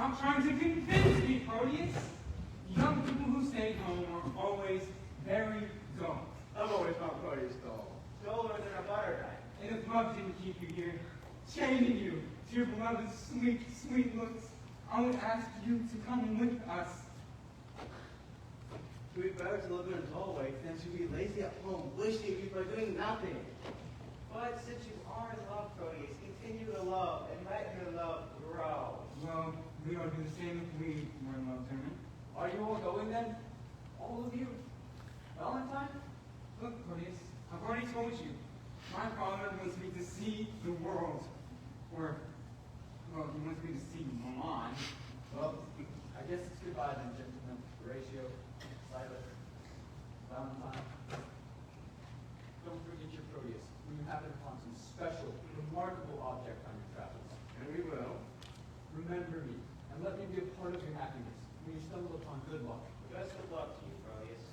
Stop trying to convince me, Proteus. Young people who stay home are always very dull. I've always found Proteus dull. Duller than a butter knife. And if love didn't keep you here, chaining you to your beloved's sweet, sweet looks, I would ask you to come with us. It would be better to live in a dull way than to be lazy at home, wishing you were doing nothing. But since you are in love, Proteus, continue to love and let your love grow. Well, we ought to do the same if we were in love, Turner. Are you all going then? All of you? Valentine? Look, Proteus, I've already told you. My father wants me to see the world. Or, well, he wants me to see Milan. Well, I guess it's goodbye then, gentlemen. Horatio, Silas, Valentine. Don't forget your Proteus when you happen upon some special, remarkable object on your travels. And we will. Remember me, and let me be a part of your happiness when you stumble upon good luck. Best of luck to you, Proteus.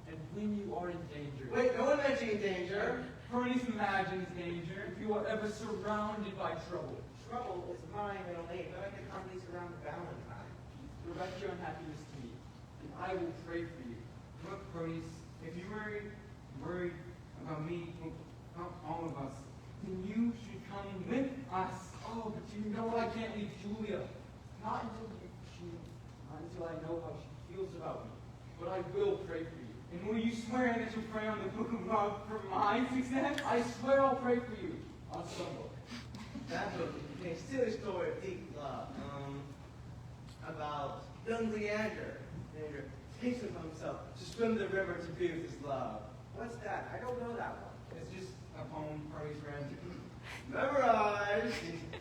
And when you are in danger. Wait, no one mentioning danger. Proteus imagines danger. If you are ever surrounded by trouble. Trouble is my middle name, but I can hardly surround Valentine. Direct your unhappiness to me, and I will pray for you. Look, Proteus, if you're worried about me, well, about all of us, then you should come with us. Oh, but you know I can't leave Julia. Not until I know how she feels about me. But I will pray for you. And will you swear that you'll pray on the book of love for my success? I swear I'll pray for you on some book. That book contains silly story of deep love. About young Leander. Leander takes it upon himself to swim the river to be with his love. What's that? I don't know that one. It's just a poem Proteus read. Memorize!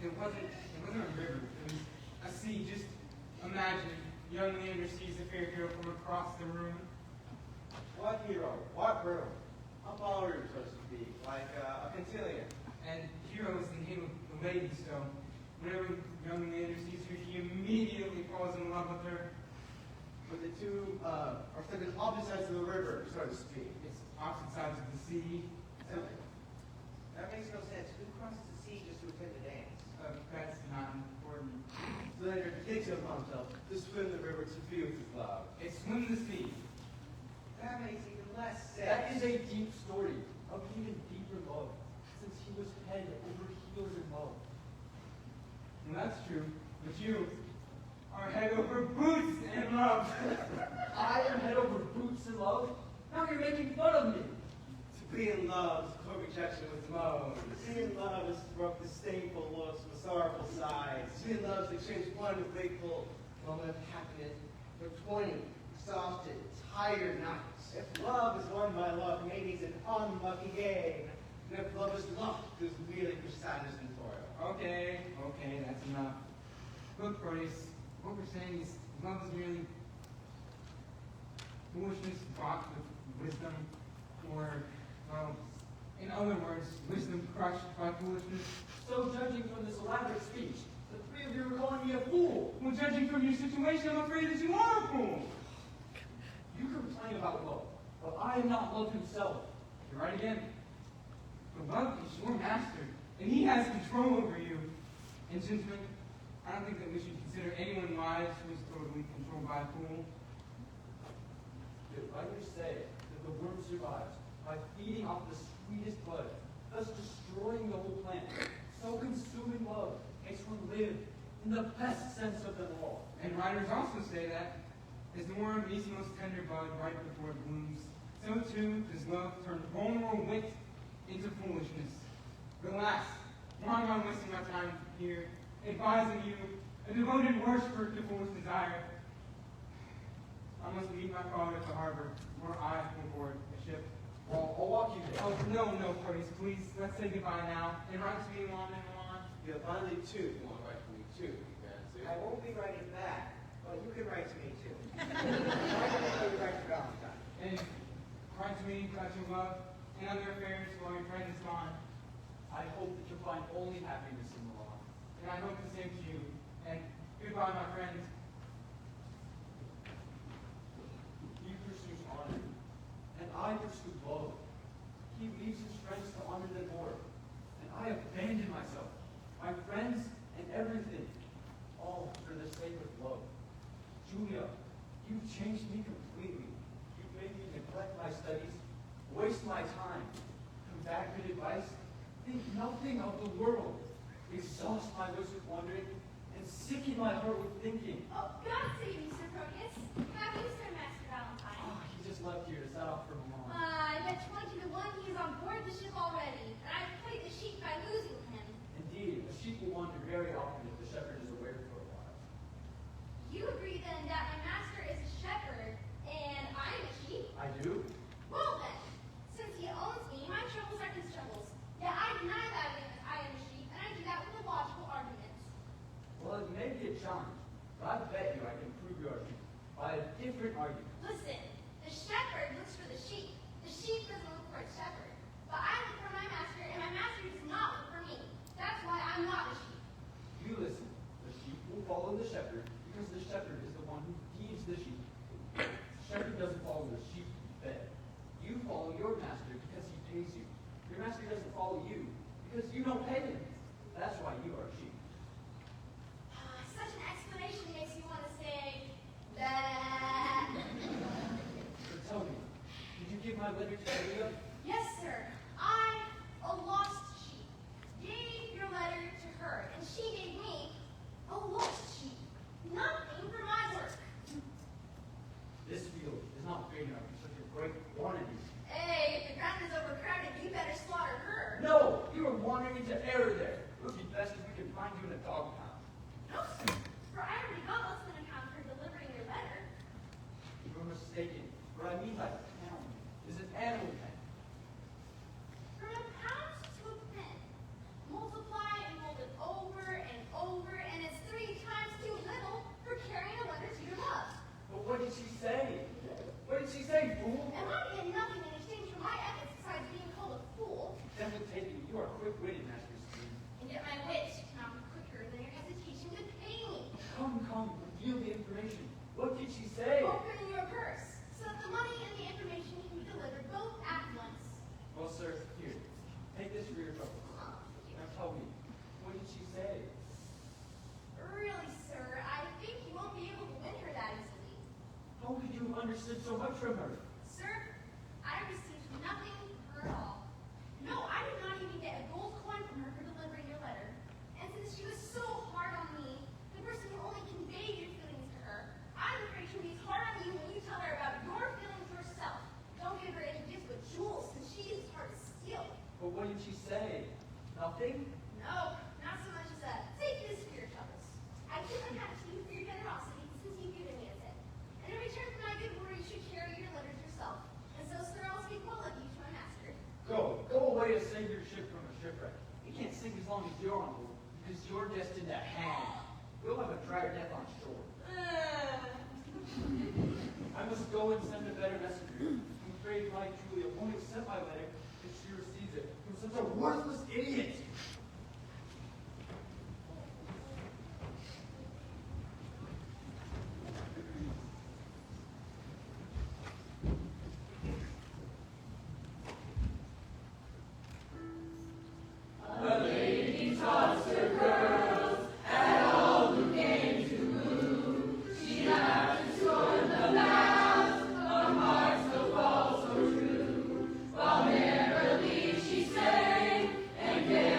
It wasn't a river. It was a sea. Just imagine young Leander sees the fair girl from across the room. What hero? What room? A ballroom, so to speak, like a cotillion. And Hero is the name of the lady, so whenever young Leander sees her, he immediately falls in love with her. But the two are stuck on opposite sides of the river, so to speak. It's opposite sides of the sea. So, that makes no sense. Who crosses the sea just to attend the dance? That's not important. So Leander takes it upon himself to swim the river to be with his love. It's swim the sea. That makes even less sense. That is a deep story of even deeper love, since he was head over heels in love. And that's true, but you are head over boots in love. I am head over boots in love? Now you're making fun of me. To be in love is co-rejection with love. To be in love is to broke disdainful looks with sorrowful sighs. To be in love is to exchange one wakeful moment of happiness for 20 exhausted, tired nights. If love is won by love, maybe it's an unlucky game. And if love is lost, there's merely for sadness and toil. Okay, that's enough. Look, Proteus, what we're saying is love is merely foolishness bought with wisdom, or, well, in other words, wisdom crushed by foolishness. So judging from this elaborate speech, the three of you are calling me a fool. Well, judging from your situation, I'm afraid that you are a fool. You complain about love, but I am not love himself. You're right again. But love is your master, and he has control over you. And gentlemen, I don't think that we should consider anyone wise who is totally controlled by a fool. The writers say that the worm survives by feeding off the sweetest bud, thus destroying the whole plant. So consuming love makes one live in the best sense of them all. And writers also say that as the worm eats the most tender bud right before it blooms, so too does love turn vulnerable wit into foolishness. But alas, why am I wasting my time here, advising you, a devoted worshiper to foolish desire? I must meet my father at the harbor, where I will board a ship. I'll walk you there. Oh, no, Proteus, please, let's say goodbye now, and write to me on and on. You'll finally too. You want to write to me too, Nancy. I won't be writing back, but you can write to me too. Why can't you write to Valentine? And write to me about your love and other affairs while your friend is gone. I hope that you'll find only happiness in the law. And I hope the same to you. And goodbye, my friends. He pursues honor, and I pursue love. He leaves his friends to honor them more, and I abandon myself, my friends, and everything, all for the sake of love. changed me completely. You've made me neglect my studies, waste my time, combat good advice, think nothing of the world, exhaust my wits with wondering, and sicken my heart with thinking. Oh, God save you, Sir Proteus. Have you, Sir Master Valentine? Oh, he just left here to set off for Verona. I bet 20 to 1 he is on board the ship already, and I've played the sheep by losing him. Indeed, a sheep will wander very often if the shepherd is away for a while. You agree then that my master is a shepherd, and I'm a sheep? I do? Well then, since he owns me, my troubles are his troubles. Yet I deny that I am a sheep, and I do that with a logical argument. Well, it may be a challenge, but I bet you I can prove your argument by a different argument. Listen, the shepherd looks for the sheep. The sheep doesn't look for its shepherd. But I look for my master, and my master does not look for me. That's why I'm not a sheep. You listen, the sheep will follow the shepherd because the shepherd is the one who feeds the sheep. The shepherd doesn't follow the sheep to be fed. You follow your master because he pays you. Your master doesn't follow you because you don't pay him. That's why you are a sheep. Such an explanation makes me want to say that. So tell me, did you give my letter to Leah? Yes, sir. I, a lost sheep, gave your letter to her, and she gave me a lost sheep. Nothing for my work. This field is not big enough for such a great quantity. Hey, if the ground is overcrowded, you better slaughter her. No, you are wandering into error there. It would be best if we could find you in a dog pound. No, sir. For I already got less than a pound for delivering your letter. You're mistaken. What I mean by pound is an animal pen. From a pound to a pen. Multiply and fold it over and over, and it's 3 times too little for carrying a letter to your love. But what did she say? What did she say, fool? Am I to get nothing in exchange for my efforts besides being called a fool? Devil take you. You are quick-witted, Master Steve. And yet my wit cannot be quicker than your hesitation to pay me. Come, reveal the information. What did she say? Open your purse, so that the money and the information can be delivered both at once. Well, sir, here. Take this for your trouble. Now tell me, what did she say? Really, sir, I think you won't be able to win her that easily. How could you have understood so much from her? Sir, I received nothing from her at all. No, I did not even get a gold coin from her for delivering your letter. And since she was so hard on me, the person who only conveyed your feelings to her, I'm afraid she'll be as hard on you when you tell her about your feelings yourself. Don't give her any gifts but jewels, since she is hard to steal. But what did she say? Nothing? No, not so much as that. Take this for your troubles. I give a hat to you for your generosity, since you've given me a tip. And in return for my good word, you should carry your letters yourself. And so, sir, I'll speak well of you to my master. Go away to save your ship from a shipwreck. You can't sink as long as you're on board, because you're destined to hang. We'll have a dry death on shore. I must go and send a better messenger. I'm afraid my Julia won't accept my letter if she receives it from such a worthless idiot. She sang and gave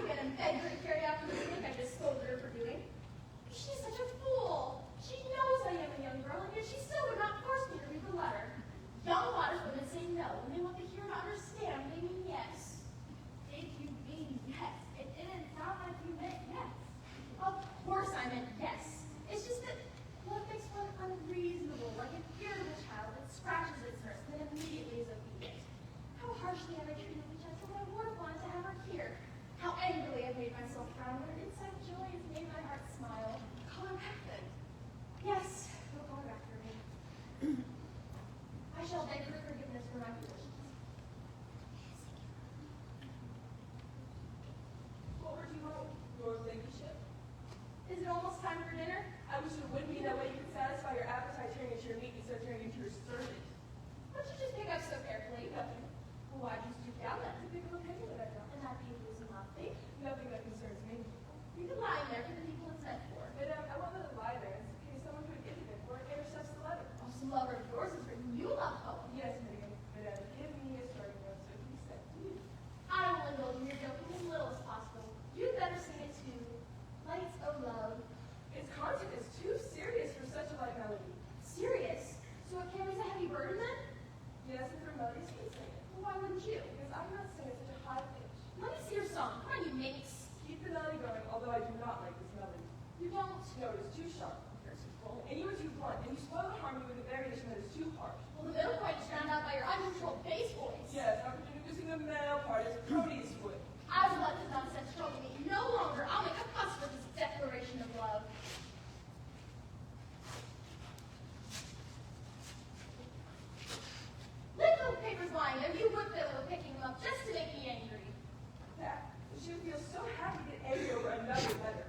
back again and beg her to carry out the mistake I just scolded her for doing. She's such a fool. She knows I am a young girl, and yet she still would not force me to read the letter. Young modest women say no when they want to hear and understand. They mean yes. Did you mean yes? It didn't sound like you meant yes. Of course I meant yes. It's just that what makes one unreasonable, like an irritable child that scratches its nurse and then immediately is obedient. How harshly have I treated the gentle I would have wanted to have her hear. How angrily I've made myself frown when her inside joy has made my heart smile. Call her back then. Yes, we'll call her back for me. I shall beg her forgiveness for my foolishness. What were you home, your ladyship? Is it almost time for dinner? I wish it would be that way you could satisfy your appetite turning into your meat instead of turning into your servant. What did you just pick up so carefully? Nothing. Well, why'd you stoop down then? To pick up a penny that I dropped. And that people is nothing. Nothing that concerns me. You can lie in there for the people it's meant for. Madame, I won't let it lie there in case someone who had given it for it intercepts the letter. Oh, some lover of yours has written you a love poem. Yes, Madame, give me a starting note so he said, I will indulge in your joking as little as possible. You'd better sing it too. Lights of love. its content is too serious for such a light melody. Serious? So it carries a heavy burden then? Yes, and for melodies can sing it. Well, why wouldn't you? Because I'm not singing at such a high pitch. Let me see your song. Come on, you minx. Keep the melody going, although I do not like this melody. You don't. No, it is too sharp. And you are too blunt, and you spoil the harmony with a variation that is too harsh. Well, the middle point is drowned out by your uncontrolled bass voice. Yes, how could you be using the male part as Proteus would? I will let this nonsense trouble me no longer. I'll make a fuss with this declaration of love. Leave those papers lying there. You would feel of picking them up just to make me angry. That she would feel so happy to get angry over another letter.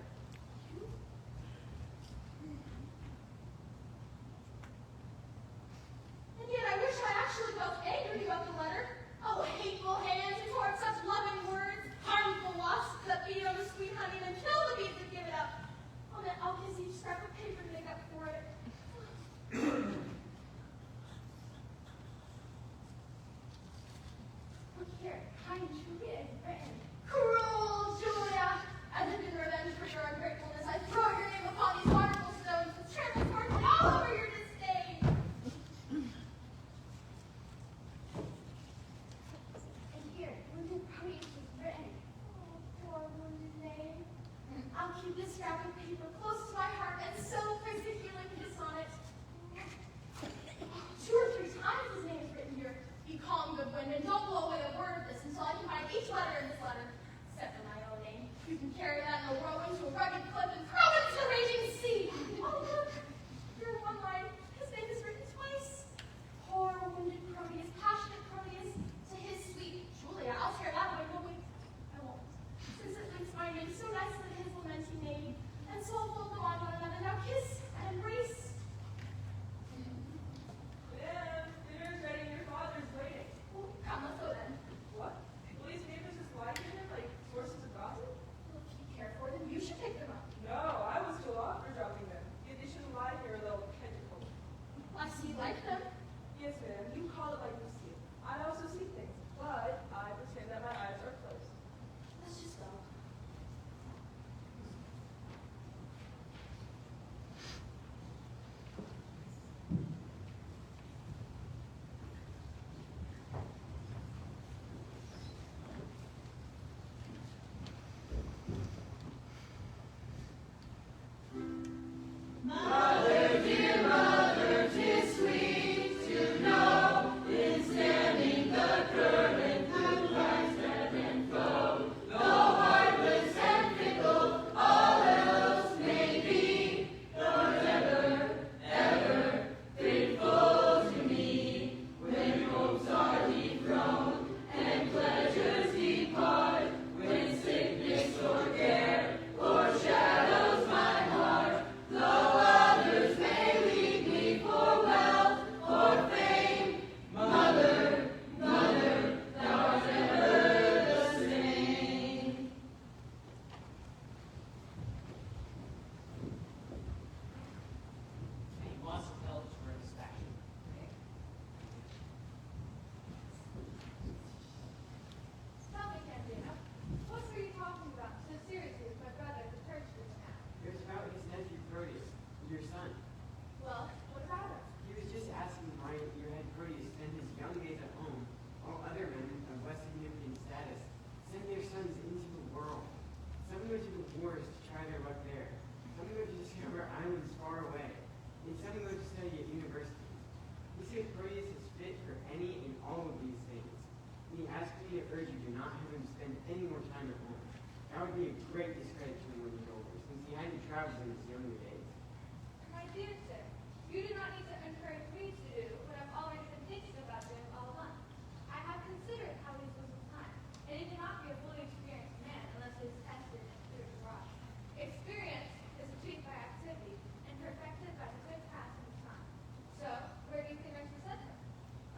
shores to try their luck there. Some go to discover islands far away, and some go to study at universities. He says Proteus is fit for any and all of these things. And he asked me to urge you to not have him spend any more time at home. That would be a great discredit to him when he's older, since he hadn't traveled in his younger days. My dear sir, you do not need to encourage me to do what I've already been thinking about doing all along. I have considered how he spends his time, and he cannot be a fully experienced man unless he is tested and cleared abroad. Experience is achieved by activity and perfected by the good passing of time. So, where do you think I should send him?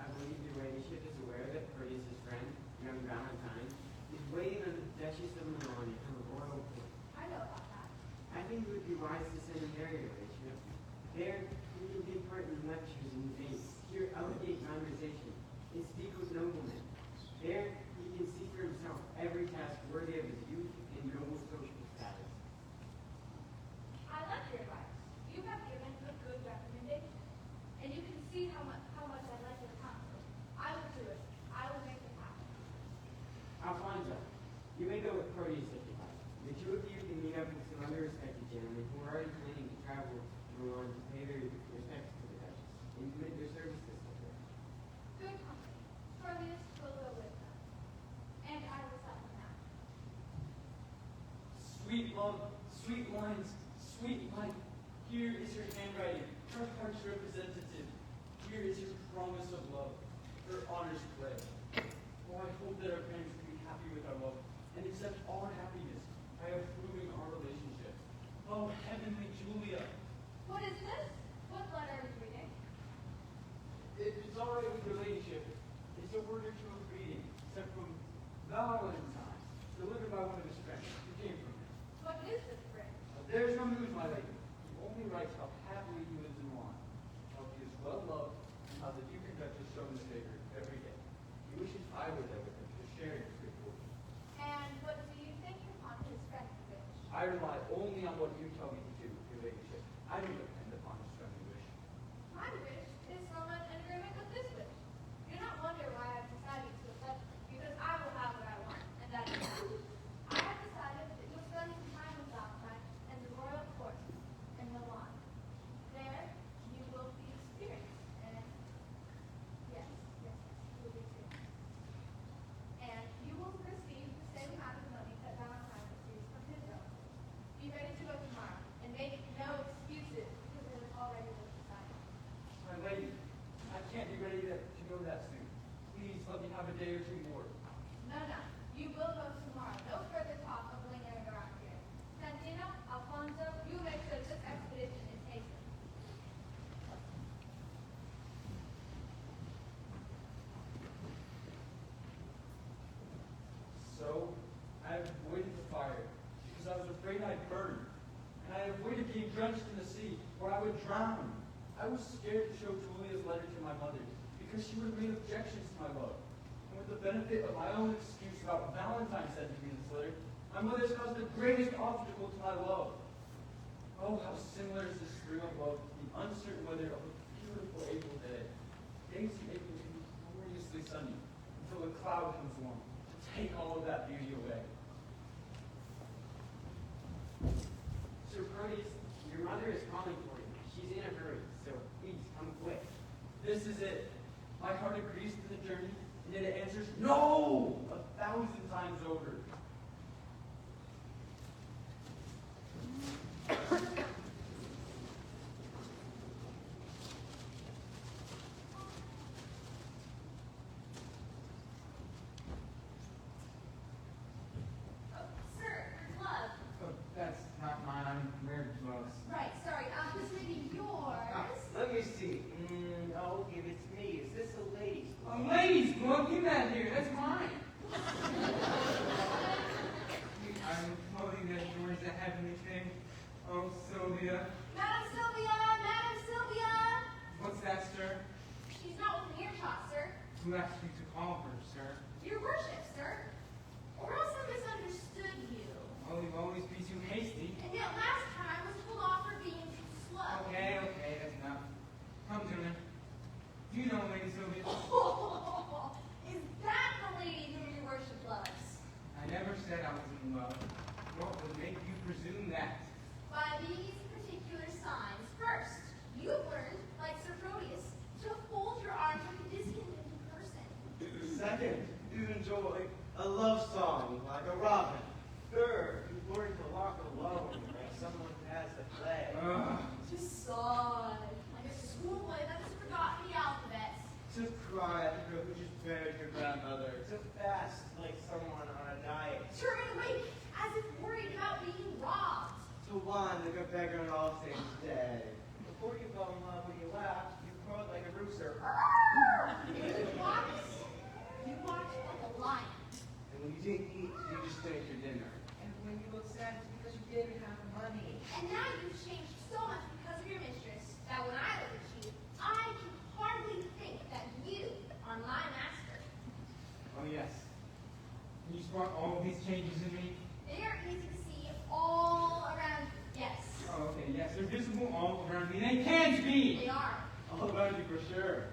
I believe your ladyship is aware that Proteus' friend, young Valentine, is waiting on the Duchess of Verona in her royal court. I know about that. I think it would be wise to send him there, your ladyship. There, he can take part in lectures and debates, hear elegant conversation, and speak with noblemen. There, he can see for himself every task worthy of his youth and noble social status. I like your advice. You have given a good recommendation, and you can see how much I like your counsel. I will do it. I will make it happen. Alfonso, you may go with Proteus if you like. The two of you can meet up with some other respected gentlemen who are already planning to travel to Verona to pay their respects to the Duchess and commit their services to her. Good company. Proteus will go with them. And I will tell him now. Sweet love, sweet lines, sweet life. Here is your handwriting, her heart's representative. Here is your promise of love, her honor's pledge. Oh, I hope that our parents can be happy with our love and accept our happiness by approving our relationship. Oh, heavenly Julia. What is this? What letter are you reading? It's all right with your ladyship. It's a word or two of greeting, sent from Valentine, delivered by one of his friends who came from him. What is this ring? There's no news, my lady. He only writes how happily he lives in Milan, how he is well loved, and how the Duke and Duchess show him his favor every day. He wishes I were there with him to share his good fortune. And what do you think upon his friend's wish? I rely only on what you tell me to do, your ladyship. I don't depend upon his friendly wish. My wish is somewhat in agreement with this wish. Do not wonder why I've decided to accept it, because I will have what I want, and that is you. I have decided that you'll spend some time with Valentine in the royal court in Milan. There, you will be experienced, and yes, you will be experienced. And you will receive the same amount of money that Valentine receives from his relatives. Be ready to go tomorrow, and make no excuses, because it has already been decided. My lady, I can't be ready to go that soon. Please let me have a day or two more. No, no. You will go tomorrow. No further talk of lingering around here. Santino, Alfonso, you make sure this expedition is hastened. So, I avoided the fire because I was afraid I'd burn. And I avoided being drenched in the sea, or I would drown. I was scared to show Julia's letter to my mother because she would have made objections to my love. And with the benefit of my own excuse about Valentine sending me this letter, my mother's caused the greatest obstacle to my love. Oh, how similar is this spring of love to the uncertain weather of a beautiful April day. Days in April can be gloriously sunny until a cloud comes along to take all of that beauty away. Sir Proteus, your mother is calling for you. She's in a hurry, so please come quick. This is it. My heart agrees to the journey, and yet it answers no 1,000 times over. Oh, sir, your glove. Oh, that's not mine. I'm wearing gloves. Right, sorry. This may be yours. Let me see. Oh, give it to me. Is this a lady's A glove? lady's glove? Give that here. That's mine. I'm hoping that yours a heavenly thing. Oh, Sylvia. Madam Sylvia! Madam Sylvia! What's that, sir? She's not within earshot, sir. Who asked you to call her, sir? Your worship, sir. Or else I misunderstood you. Oh, you'll always be too hasty. And yet last time I was pulled off for being too slow. Okay, that's enough. Come to me. Do you know Lady Sylvia? Is that the lady whom your worship loves? I never said I was in love. What would make you presume that? By these particular signs. First, you've learned, like Sir Proteus, to fold your arms like a discontented person. Second, you enjoy a love song like a robin. Third, you learn to walk alone like someone who has a play. To sigh, like a schoolboy that has forgotten the alphabet. To cry like a girl who just buried your grandmother. To fast like someone on a diet. To remain awake, as if worried about being robbed. To whine like a beggar on All Saints' Day. Before you fell in love, when you laughed, you crowed like a rooster. You watched like a lion. And when you didn't eat, you just finished your dinner. And when you look sad, it's because you didn't have money. And now you've changed so much because of your mistress that when I look at you, I can hardly think that you are my master. Oh, yes. Can you spot all of these changes in me? They are easy to see all around you. Yes, Oh, okay, yes, they're visible all around me. They can't be! they are. All around you for sure.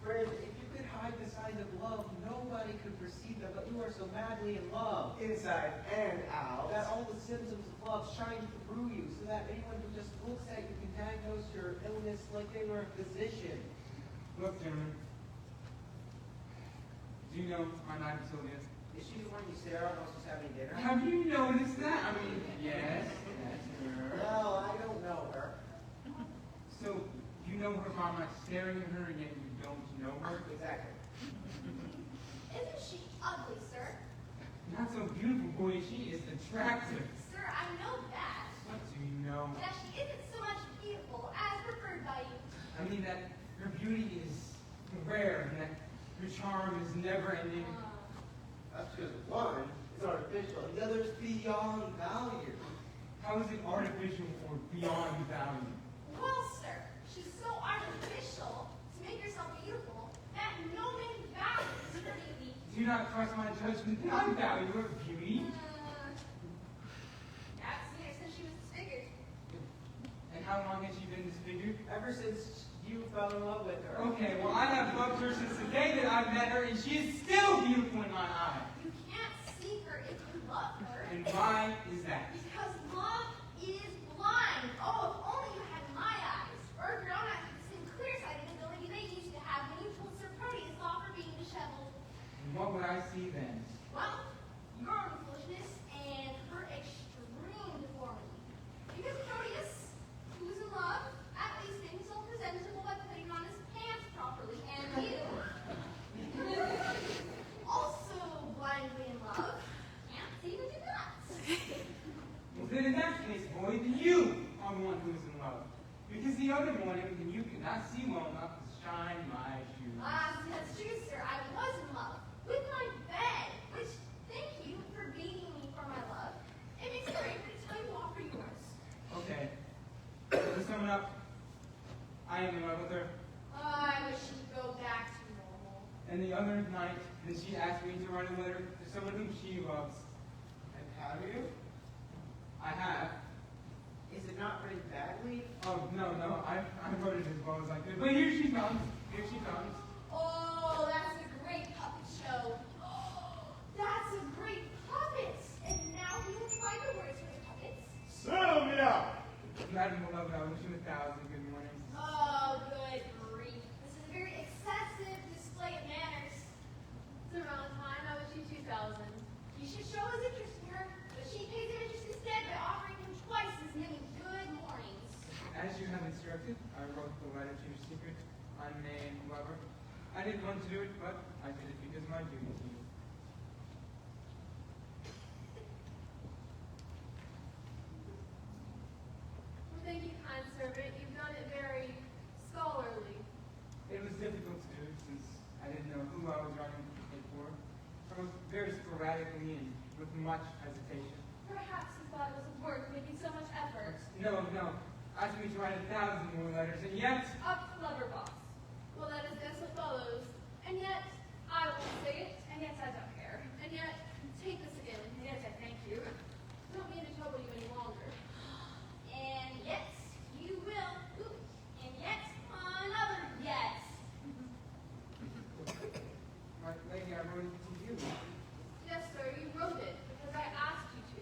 Friend, if you could hide the signs of love, nobody could perceive them, but you are so madly in love Inside and out. that all the symptoms of love shine through you, so that anyone who just looks at you can diagnose your illness like they were a physician. Look, gentlemen. Do you know my Aunt Sylvia? Is she the one you stare at while she's having dinner? Have you noticed that? I mean, yes, that's her. Well, I don't know her. So, you know her by my staring at her and yet you don't know her? Exactly. Isn't she ugly, sir? Not so beautiful, boy. She is attractive. Sir, I know that. What do you know? That she isn't so much beautiful as preferred by you. I mean that her beauty is rare and that her charm is never ending. That's because one is artificial and the other is beyond value. How is it artificial or beyond value? Well, sir, she's so artificial to make herself beautiful that no man values her beauty. Do you not trust my judgment that I value her beauty? I've seen her since she was disfigured. And how long has she been disfigured? Ever since you fell in love with her. Okay, well I have loved her since the day that I met her and she is still beautiful in my eyes. You can't see her if you love her. And why is that? Because love is blind. Oh, if only you had my eyes. Or Verona had the same clear-sighted ability they used to have when you told Sir Proteus off for being disheveled. And what would I see then? Well, your own foolishness and her extreme deformity. Because Proteus, who was in love, at least made himself presentable by putting on his pants properly, and you, also blindly in love, can't see what you got. Well then in that case, boy, then you are the one who is in love. Because the other morning when you could not see well enough to shine my shoes. That's true, sir. I was in love with my bed, which, thank you for beating me for my love. It makes it great to tell you off for yours. Okay. To sum it up, I am in love with her. I wish she'd go back to normal. And the other night, then she asked me to write a letter to someone whom she loves. And have you? I have. Is it not written badly? Oh, no, I wrote it as well as I could. But here she comes. Here she comes. Oh, that's a great puppet show. That's a great puppet. And now we will find the words for the puppets. Sylvia! Madam beloved, I wish you 1,000 good mornings. Oh, good grief. This is a very excessive display of manners. Sir Valentine, I wish you 2,000. You should show his interest in her, but she pays him interest instead by offering him twice as many good mornings. As you have instructed, I wrote the letter to your secret, unnamed lover. I didn't want to do it, but I did it because of my duty to you. Well, thank you, kind servant. You've done it very scholarly. It was difficult to do since I didn't know who I was writing it for. I wrote very sporadically and with much hesitation. Perhaps you thought it wasn't worth making so much effort. No. Asked me to write 1,000 more letters, and yet A clever boss. Well, that is just what follows. And yet, I won't say it, and yet I don't care. And yet, take this again, and yet I thank you. Don't mean to trouble you any longer. And yet, you will. Ooh, and yet, another yet. my lady, I wrote it to you. Yes, sir, you wrote it, because I asked you to.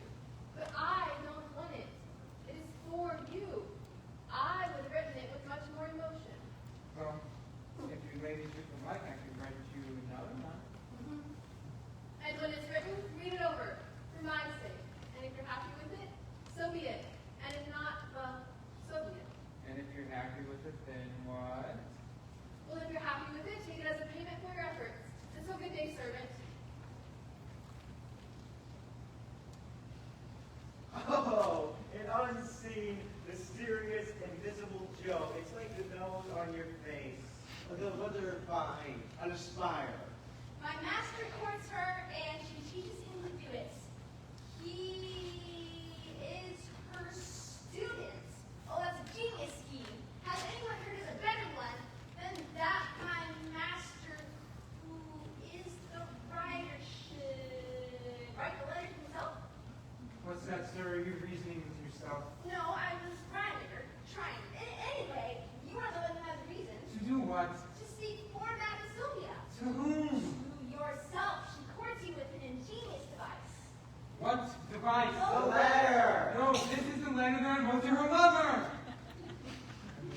aspire. My master courts her, and she teaches him to do it. He is her student. Oh, that's a genius scheme. Has anyone heard of a better one than that my master, who is the writer, should write the letter himself? What's that, sir? Are you reasoning with yourself? No, I was rhyming or trying. Anyway, you are the one who has a reason. To do what? To seek for Madame Sylvia. To whom? To yourself. She courts you with an ingenious device. What device? The letter! No, this is the letter that I wrote to her lover.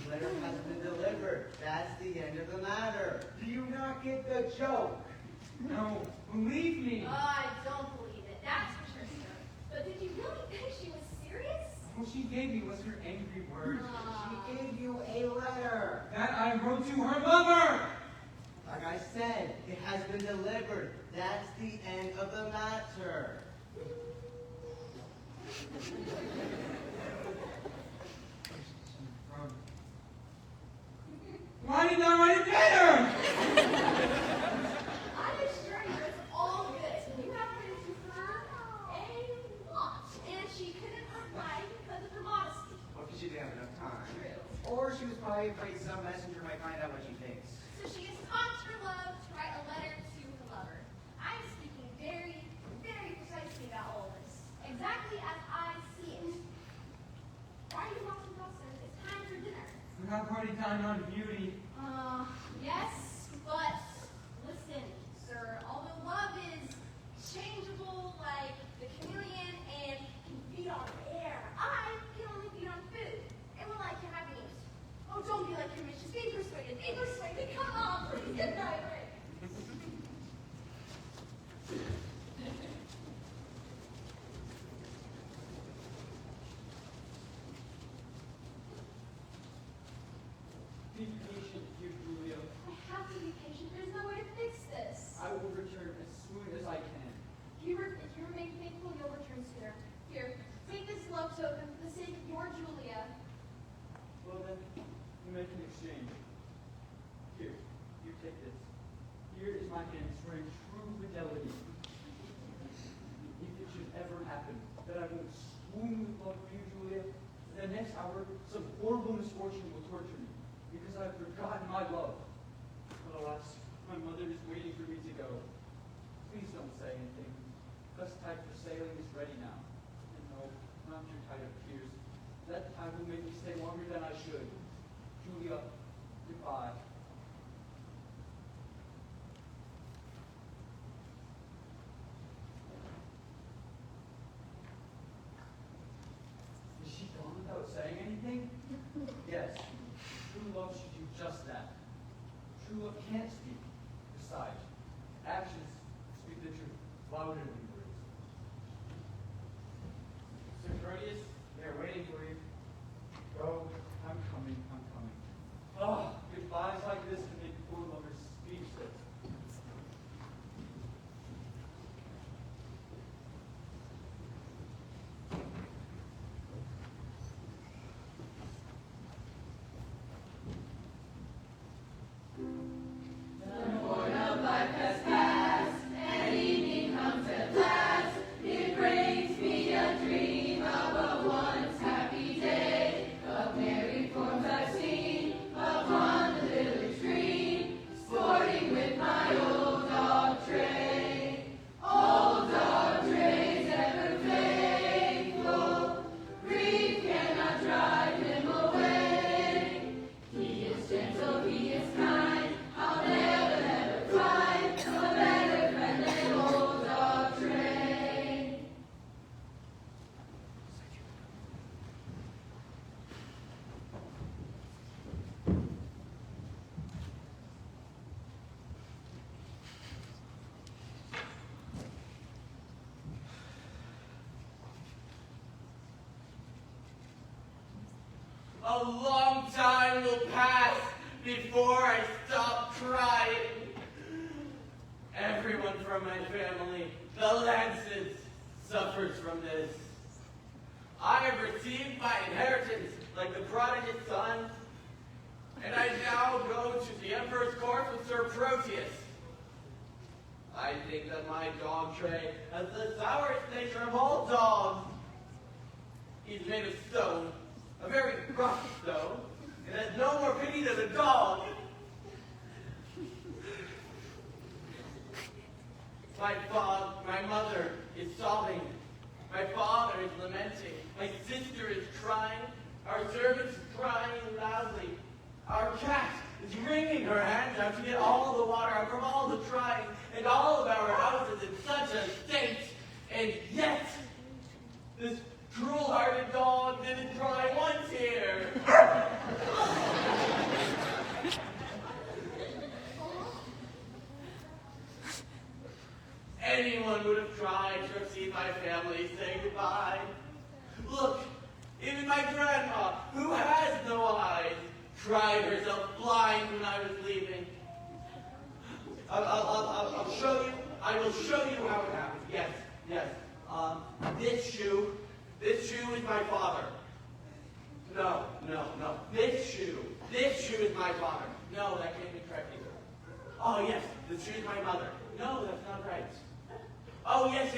The letter has been delivered. That's the end of the matter. Do you not get the joke? No, believe me. Oh, I don't believe it. That's for sure, sir. But did you really think she was serious? What she gave me was her angry words. She gave you a letter. That I wrote to her lover. Like I said, it has been delivered. That's the end of the matter. Why did I write it better? I assure you it's all good. You have written to her a lot, and she couldn't reply because of her modesty. Well, because she didn't have enough time. True. Or she was probably afraid some messenger might find out what she thinks. So she has taught her love to write a letter to her lover. I'm speaking very, very precisely about all this. Exactly as I see it. Why are you walking off, sir? It's time for dinner. We have party time on beauty. Yes, but listen, sir, although love is changeable like the chameleon and can feed on air, I can only feed on food. And what I can have eat. Oh, don't be like your mistress. Be persuaded. Be persuaded. Come on, please. Get right away. Be patient, dear Julia. I have to be patient. There's no way to fix this. I will return as soon as I can. If you remain faithful, you'll return sooner. Here, take this love token for the sake of your Julia. Well then, we make an exchange. Here, you take this. Here is my hand swearing true fidelity. If it should ever happen that I won't swoon with love for you, Julia, the next hour some horrible misfortune will torture me because I have forgotten my love. But alas, my mother is waiting for me to go. Please don't say anything. Best tide for sailing is ready now. And no, not your tide of tears. That tide will make me stay longer than I should. Julia, goodbye. Is she gone without saying anything? Yes. True love should do just that. True love can't speak. Besides, actions speak the truth louder than words. Sir Proteus, they are waiting for you. Go, I'm coming, I'm coming. Oh, goodbyes like this can make poor lovers speechless. A long time will pass before I stop crying. Everyone from my family, the Lances, suffers from this. I have received my inheritance like the prodigal son, and I now go to the emperor's court with Sir Proteus. I think that my dog Trey has the sourest nature of all dogs. He's made of stone, a very rough stone, and has no more pity than a dog. My mother is sobbing. My father is lamenting. My sister is crying. Our servants are crying loudly. Our cat is wringing her hands out to get all the water out from all the trying, and all of our house is in such a state. And yet, this cruel-hearted dog didn't cry one tear. Anyone would have tried to have seen my family say goodbye. Look, even my grandma, who has no eyes, cried herself blind when I was leaving. I'll show you. I will show you how it happened. Yes. This shoe is my father. No. This shoe is my father. No, that can't be correct either. Oh yes, this shoe is my mother. No, that's not right. Oh yes.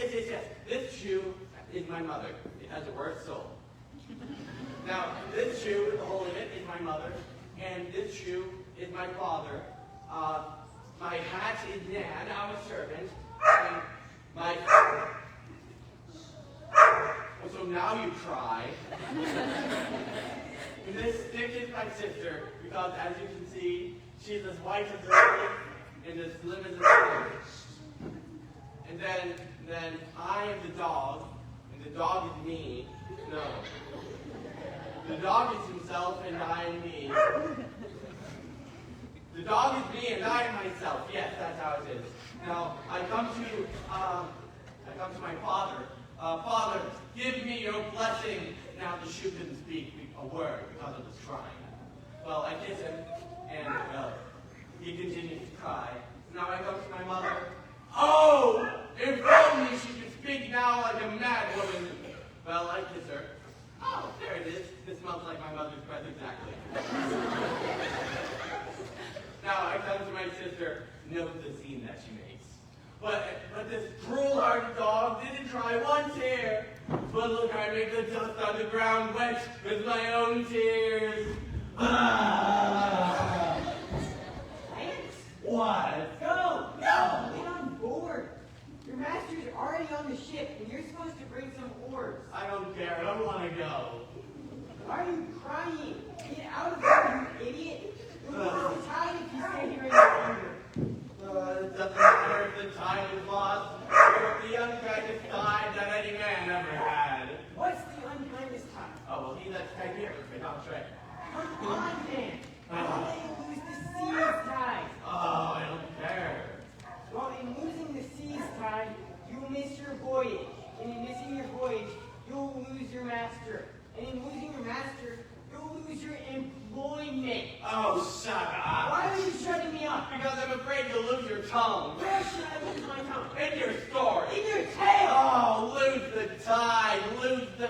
This shoe is my mother. It has a worse soul. Now, this shoe with the hole in it is my mother, and this shoe is my father. My hat is Nan, our servant, and my... Oh, so now you cry. And this stick is my sister, because as you can see, she's as white as a lily and as slim as a finger. And then I am the dog, and the dog is me. No. The dog is himself, and I am me. The dog is me, and I am myself. Yes, that's how it is. Now, I come to my father. Father, give me your blessing. Now, the shoe couldn't speak a word because of his crying. Well, I kiss him, and, he continues to cry. Now I come to my mother. Oh, if only she could speak now like a mad woman. Well, I kiss her. Oh, there it is. This smells like my mother's breath exactly. Now I come to my sister. Note the scene that she makes. But this cruel-hearted dog didn't cry one tear. But look, I make the dust on the ground wet with my own tears. What? Go! No! Get on board! Your master's already on the ship, and you're supposed to bring some oars. I don't care. I don't want to go. Why are you crying? Get out of here, you idiot! You'll lose the tide if you stay here any longer. It doesn't matter if the tide is lost, or if the unkindest tide that any man ever had. What's the unkindest tide? Oh, well, he that's right here. It's not right. Come on, then! How do they lose the sea's tide? Oh, I don't care. Well, in losing the sea's tide, you'll miss your voyage. And in missing your voyage, you'll lose your master. And in losing your master, you'll lose your employment. Oh, shut up. Why are you shutting me up? Because I'm afraid you'll lose your tongue. Where should I lose my tongue? In your story. In your tail! Oh, lose the tide, lose the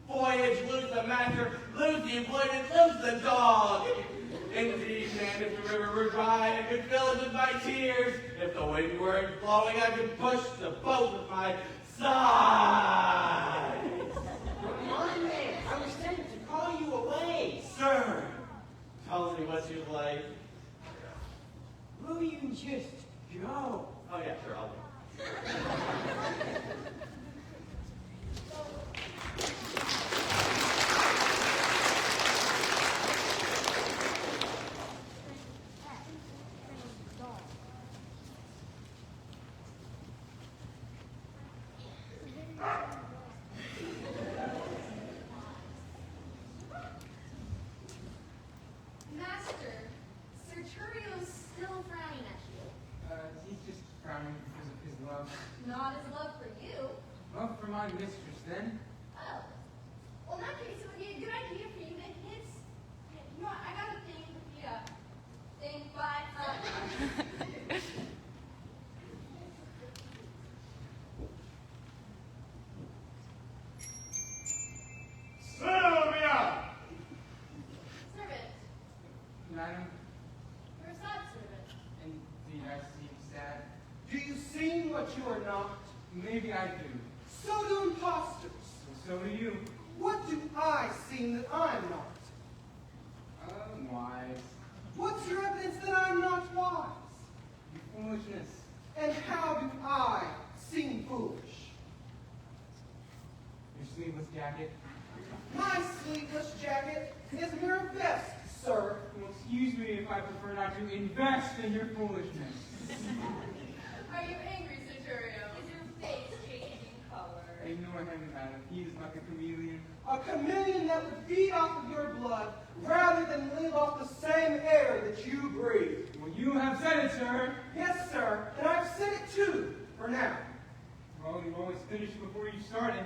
voyage, lose the master, lose the employment, lose the dog. Indeed, man, if the river were dry, I could fill it with my tears. If the wind were blowing, I could push the boat with my sighs. Come on, man. I was sent to call you away. Sir, tell me what you'd like. Will you just go? Oh, yeah, sure, I'll go. Master, Sir Turrio's still frowning at you. He's just frowning because of his love. Not his love for you. Love for my mistress, then? Oh. Well, in that case, it would be a good idea for you to hit... You know what, I got a thing with the, thing, but, Sylvia! servant. Madam, You're a sad servant. indeed I seem sad. Do you see maybe I do. So do impostors. So do you. What do I seem that I'm not? Wise. What's your evidence that I'm not wise? Your foolishness. And how do I seem foolish? Your sleeveless jacket. My sleeveless jacket is mere vest, sir. Well, excuse me if I prefer not to invest in your foolishness. Are you angry, Centurio? Is your face changing color? Ignore him, madam. He is like a chameleon. A chameleon that would feed off of your blood rather than live off the same air that you breathe. Well, you have said it, sir. Yes, sir, and I've said it too, for now. Well, you always finish before you started.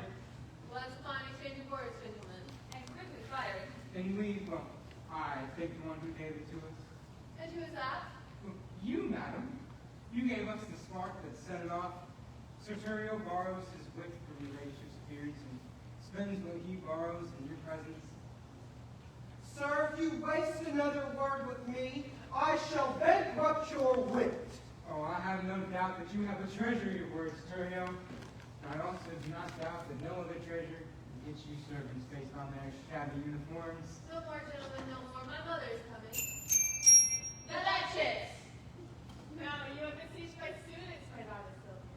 Well, that's a fine exchange of words, gentlemen. And quickly fired. And we, well, I take the one who gave it to us. And who is that? Well, you, madam. You gave us the spark that set it off. Sir Turio borrows his wit from your gracious spirits and spends what he borrows in your presence. Sir, if you waste another word with me, I shall bankrupt your wit. Oh, I have no doubt that you have a treasury of words, Turio. And I also do not doubt that no other treasure gets you servants based on their shabby uniforms. No more, gentlemen, no more. My mother is coming. The Duchess! Now, you have besieged by students, my daughter Sylvia.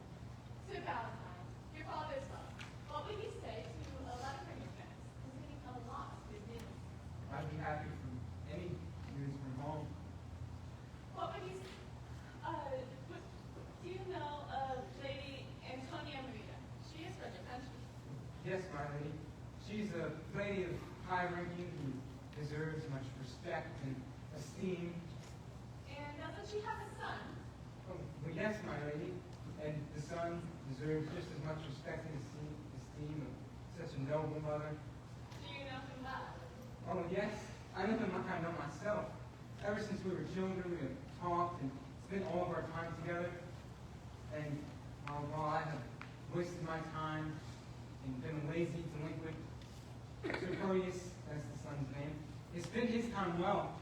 Sir Valentine, your father's son. What would you say to a letter from your friends? He's getting a lot of good news. I'd be happy from any news from home. What would you say? Do you know Lady Antonia Maria? She is from your country. Yes, my lady. She's a lady of high ranking who deserves much respect and esteem. And doesn't she have a son? Oh, well, yes, my lady. And the son deserves just as much respect and esteem of such a noble mother. Do you know him well? Oh, yes. I know him like I know myself. Ever since we were children, we have talked and spent all of our time together. And while I have wasted my time and been a lazy delinquent, Sir Proteus, that's the son's name, has spent his time well.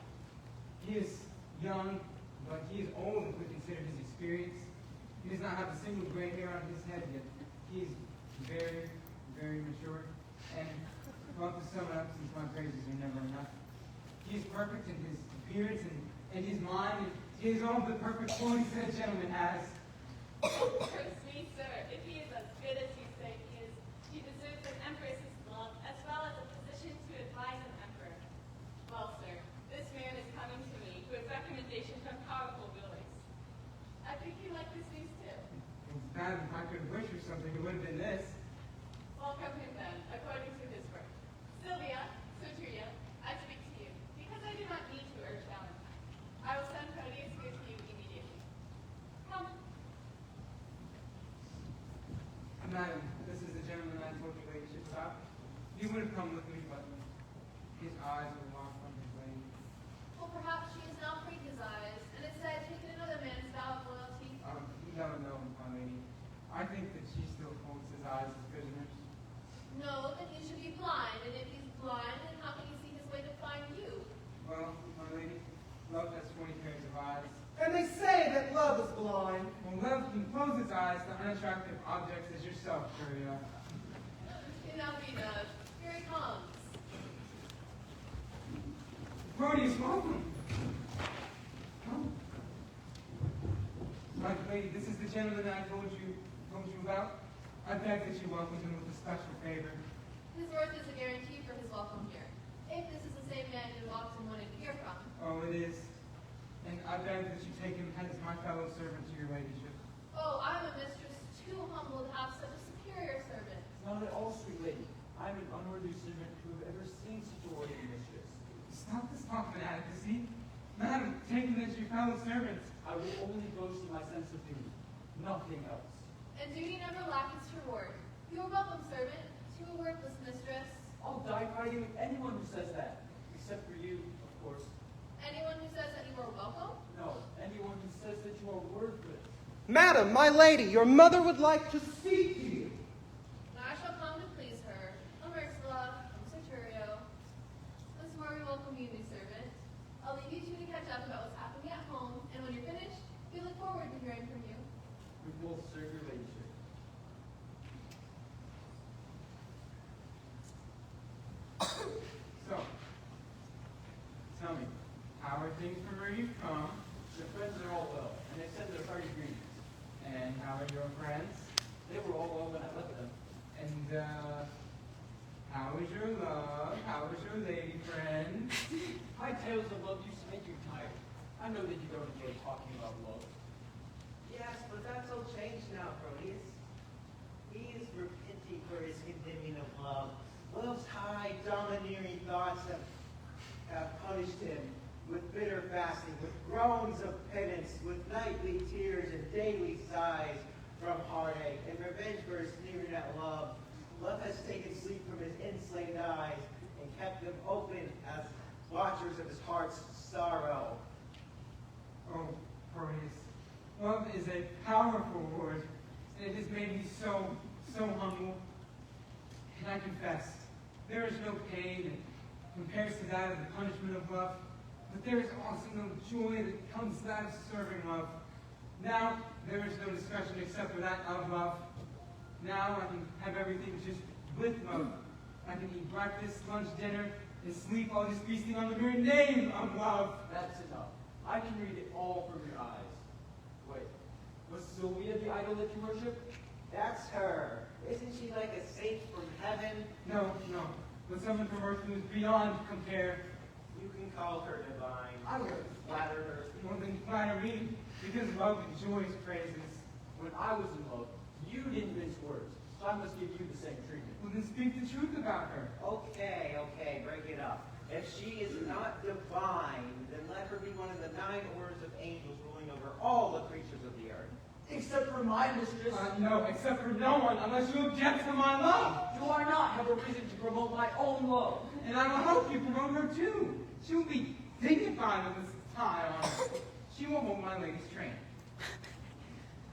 He is young, but he is old if we consider his experience. He does not have a single gray hair on his head yet. He is very, very mature. And well, to sum it up, since my praises are never enough, he is perfect in his appearance and his mind, and he has all the perfect qualities that a gentleman has. Curse me, sir. If he is as good as you say he is, he deserves an empress's love as well as a position to advise an emperor. Well, sir, this man is coming to me with recommendations from powerful rulers. I think you like this news too. Madam, if I could wish for something, it would have been this. Welcome him then, according to his work. Sylvia, Soteria, I speak to you, because I do not need to urge Valentine. I will send Proteus here to you immediately. Come. Madam, this is the gentleman I told your ladyship about. He would have come with me, but his eyes were locked on his lady. Well, perhaps she has now freed his eyes, and instead taken another man's vow of loyalty. No, my lady. I think that she still holds his eyes as prisoners. No, then he should be blind, and if he's blind, then how can he see his way to find you? Well, my lady, love has 20 pairs of eyes. And they say that love is blind. Well, love can close its eyes to unattractive objects as yourself, Curio. Enough he does. Here he comes. Proteus, welcome. Oh. My lady, this is the gentleman that I told you about. I beg that you welcome him with a special favor. His worth is a guarantee for his welcome here. If this is the same man you often wanted to hear from. Oh, it is. And I beg that you take him as my fellow servant to your ladyship. Oh, I'm a mistress too humble to have such a superior servant. Not at all, sweet lady. I am an unworthy servant who have ever seen such a worthy mistress. Stop this talk of inadequacy. Madam, take him as your fellow servant. I will only boast in my sense of duty, nothing else. And duty never lack its reward. You are welcome, servant, to a worthless mistress. I'll die fighting with anyone who says that, except for you, of course. Anyone who says that you are welcome? No, anyone who says that you are worthless. Madam, my lady, your mother would like to speak to you. I shall come to please her. I'm Ursula, I'm Soterio. Once more we welcome you, new servant. I'll leave you two to catch up about what's happening at home, and when you're finished, we look forward to hearing from you. We will serve your ladyship. So, tell me, how are things from where you've come? The friends are all well, and they send their party greetings. And how are your friends? They were all well when I left them. And, how is your love? How is your lady friend? My tales of love used to make you tired. I know that you don't enjoy talking about love. Yes, but that's all changed now, Proteus. He is repenting for his condemning of love. Love's high, domineering thoughts have punished him with bitter fasting, with groans of penance, with nightly tears and daily sighs from heartache. In revenge for his sneering at love, love has taken sleep from his enslaved eyes and kept them open as watchers of his heart's sorrow. Oh, Proteus, love is a powerful word. It has made me so humble. And I confess, there is no pain that compares to that of the punishment of love. But there is also no joy that comes to that of serving love. Now, there is no discussion except for that of love. Now I can have everything just with love. I can eat breakfast, lunch, dinner, and sleep while just feasting on the mere name of love. That's enough. I can read it all from your eyes. Wait, was Sylvia the idol that you worship? That's her. Isn't she like a saint from heaven? No. But someone from earth who is beyond compare. You can call her divine. I would flatter her. More than flatter me, because love enjoys praises. When I was in love, you didn't mince words, so I must give you the same treatment. Well, then speak the truth about her. Okay, break it up. If she is not divine, then let her be one of the 9 orders of angels ruling over all the creatures of the earth. Except for my mistress. No, except for no one, unless you object to my love. Do I not have a reason to promote my own love? And I will help you promote her too. She will be dignified with this tie on her. She will hold my lady's train.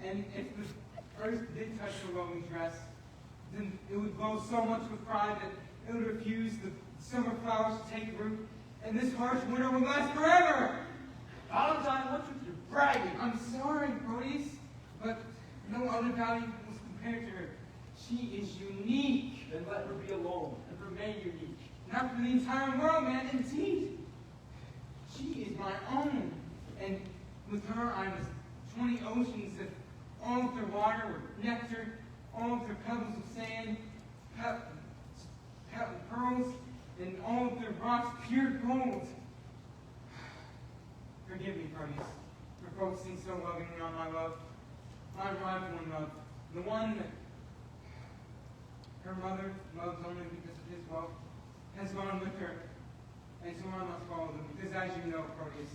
And if the earth did touch her lovely dress, then it would glow so much with pride that it would refuse the summer flowers to take root, and this harsh winter would last forever. Valentine, what's with your bragging? I'm sorry, Proteus, but no other value was compared to her. She is unique. Then let her be alone and remain unique. Not for the entire world, man, indeed. She is my own. And with her, I'm as 20 oceans if all of their water were nectar, all of their pebbles of sand, pearls, and all of their rocks pure gold. Forgive me, Proteus, for focusing so lovingly on my love. My rival in love, the one that her mother loves only because of his wealth, has gone with her, and so I must follow them, because as you know, Proteus,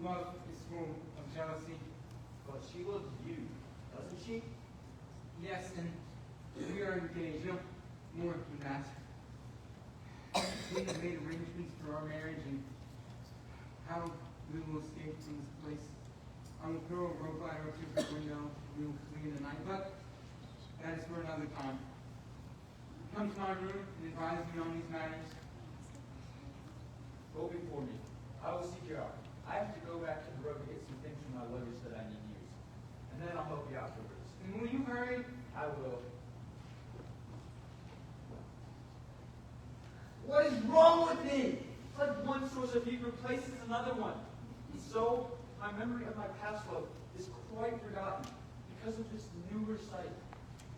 love is full of jealousy. But she loves you, doesn't she? Yes, and we are engaged, no more than that. We have made arrangements for our marriage, and how we will escape from this place. I will throw a rope ladder up to the window, we will flee in the night, but that is for another time. Come to my room and advise me on these matters. Go before me. I will seek you out. I have to go back to the road to get some things from my luggage that I need to use. And then I'll help you afterwards. And will you hurry? I will. What is wrong with me? It's like one source of heat replaces another one. And so, my memory of my past love is quite forgotten because of this newer sight.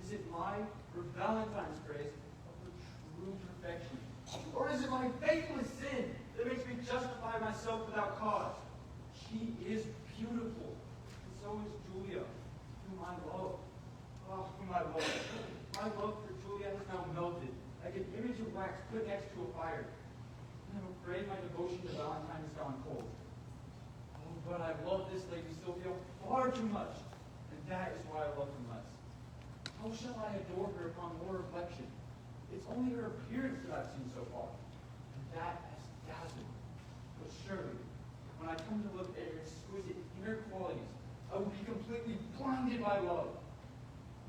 Is it my or Valentine's praise of her true perfection? Or is it my faithless sin that makes me justify myself without cause? She is beautiful, and so is Julia, whom I love. Oh, whom I love. My love for Julia has now melted, like an image of wax put next to a fire. And I'm afraid my devotion to Valentine has gone cold. Oh, but I love this lady Sylvia far too much, and that is why I love her less. How shall I adore her upon more reflection? It's only her appearance that I've seen so far, and that has dazzled me. But surely, when I come to look at her exquisite inner qualities, I will be completely blinded by love.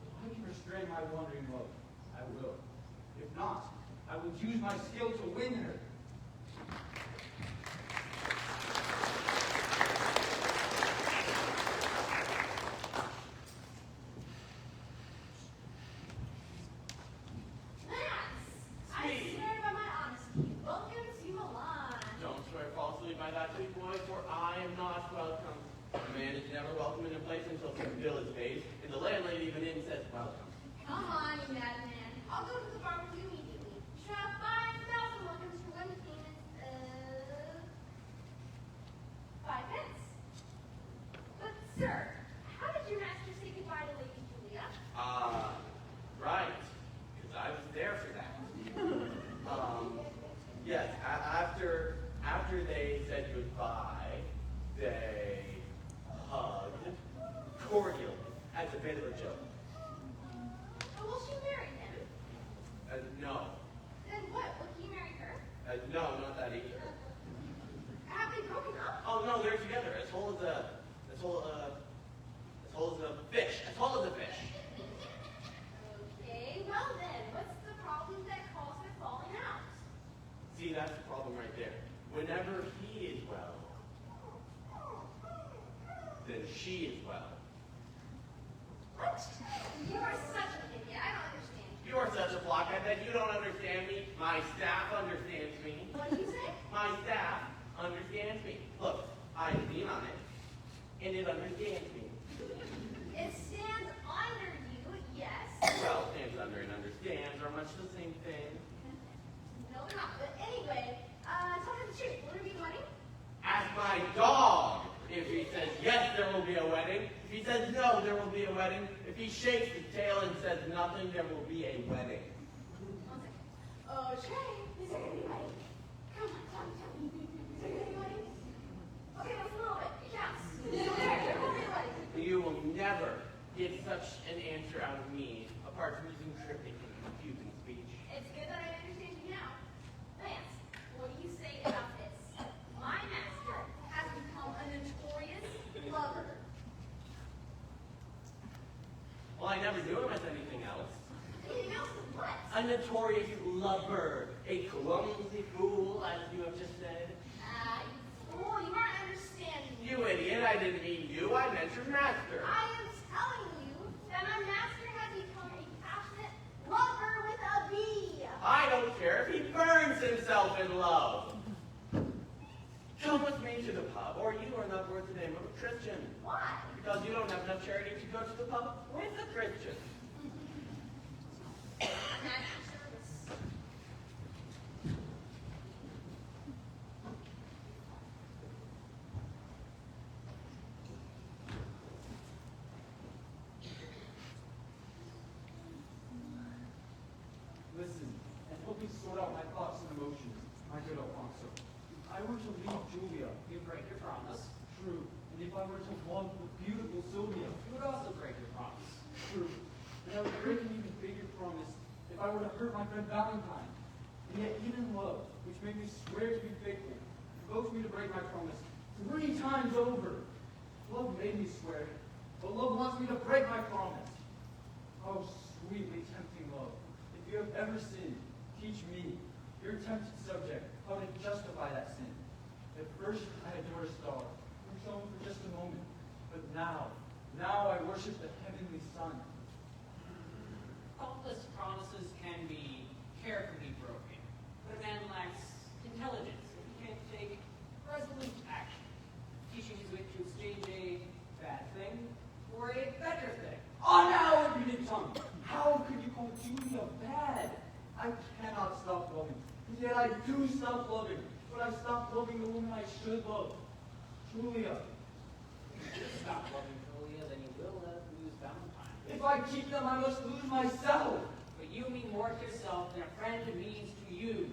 If I can restrain my wandering love, I will. If not, I will use my skill to win her. Lance, I swear by my honesty, welcome to she as well. What? You are such an idiot. I don't understand you. You're such a blockhead that you don't understand me. My staff understands me. What do you say? My staff understands me. Look, I lean on it, and it understands me. It stands under you, yes. Well, stands under and understands are much the same thing. No, they're not. But anyway, tell me the truth. Will there be a wedding? Ask my dog if he says yes, there will be a wedding. If he says no, there will be a wedding. If he shakes his tail and says nothing, there will be a wedding. 1 second. Oh, Trey, is there gonna be a wedding? Come on, tell me. Is there gonna be a wedding? Okay, that's a little bit. It counts. So there will be a wedding. You will never get such an answer out of me, apart from using cryptic and confusing speech. It's good that I understand you now. Lance, what do you say about this? My master has become a notorious lover. Well, I never knew him as anything else. Anything else is what? A notorious lover, a clumsy fool, as you have just said. You fool, you aren't understanding me. You idiot, I didn't mean you, I meant your master. I am telling you that my master has become a passionate lover with a B. I don't care if he burns himself in love. Come with me to the pub, or you are not worth the name of a Christian. Why? Because you don't have enough charity to go to the pub with a Christian. I'm at your service. Listen, and help me sort out my thoughts and emotions, my good Alfonso. If I were to leave Julia, You break your promise. true, and if I were to love the beautiful Sylvia, You would also break your promise. true, and I would break an even bigger promise if I were to hurt my friend Valentine. And yet even love, which made me swear to be faithful, provokes me to break my promise 3 times over. Love made me swear, but love wants me to break my promise. Oh, sweetly tempting love, if you have ever sinned, teach me, your tempted subject, how to justify that sin. At first, I adored a star, who shone for just a moment, but now I worship the heavenly sun. Faultless promises can be carefully broken, but a man lacks intelligence if he can't take resolute action, teaching his wit to exchange a bad thing for a better thing. Oh, now, impudent tongue! How could you call Julia bad? I cannot stop loving, and yet I do stop loving, but I stop loving the woman I should love. Julia. If you stop loving Julia, then you will lose Valentine. If I keep them, I must lose myself. But you mean more to yourself than a friend means to you.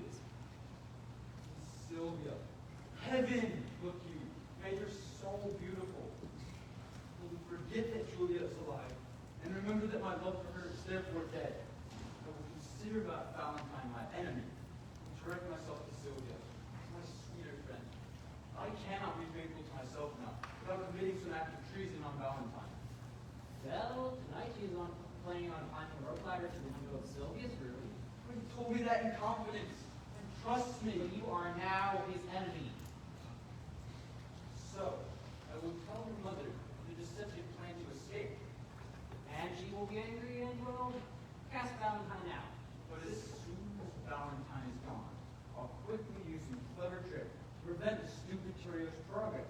Sylvia, heaven, look you, made her so beautiful. Will you forget that Julia is alive, and remember that my love for her is therefore dead. I will consider Valentine my enemy, and direct myself to Sylvia, my sweeter friend. I cannot be faithful to myself now, without committing some act of treason on Valentine. Well, tonight he's planning on climbing a rope ladder to the window of Sylvia's room. But he told me that in confidence, and trusts me. But you are now his enemy. So, I will tell her mother the deceptive plan to escape. And she will be angry and will cast Valentine out. But as soon as Valentine is gone, I'll quickly use some clever trick to prevent the stupid Cheerios progress.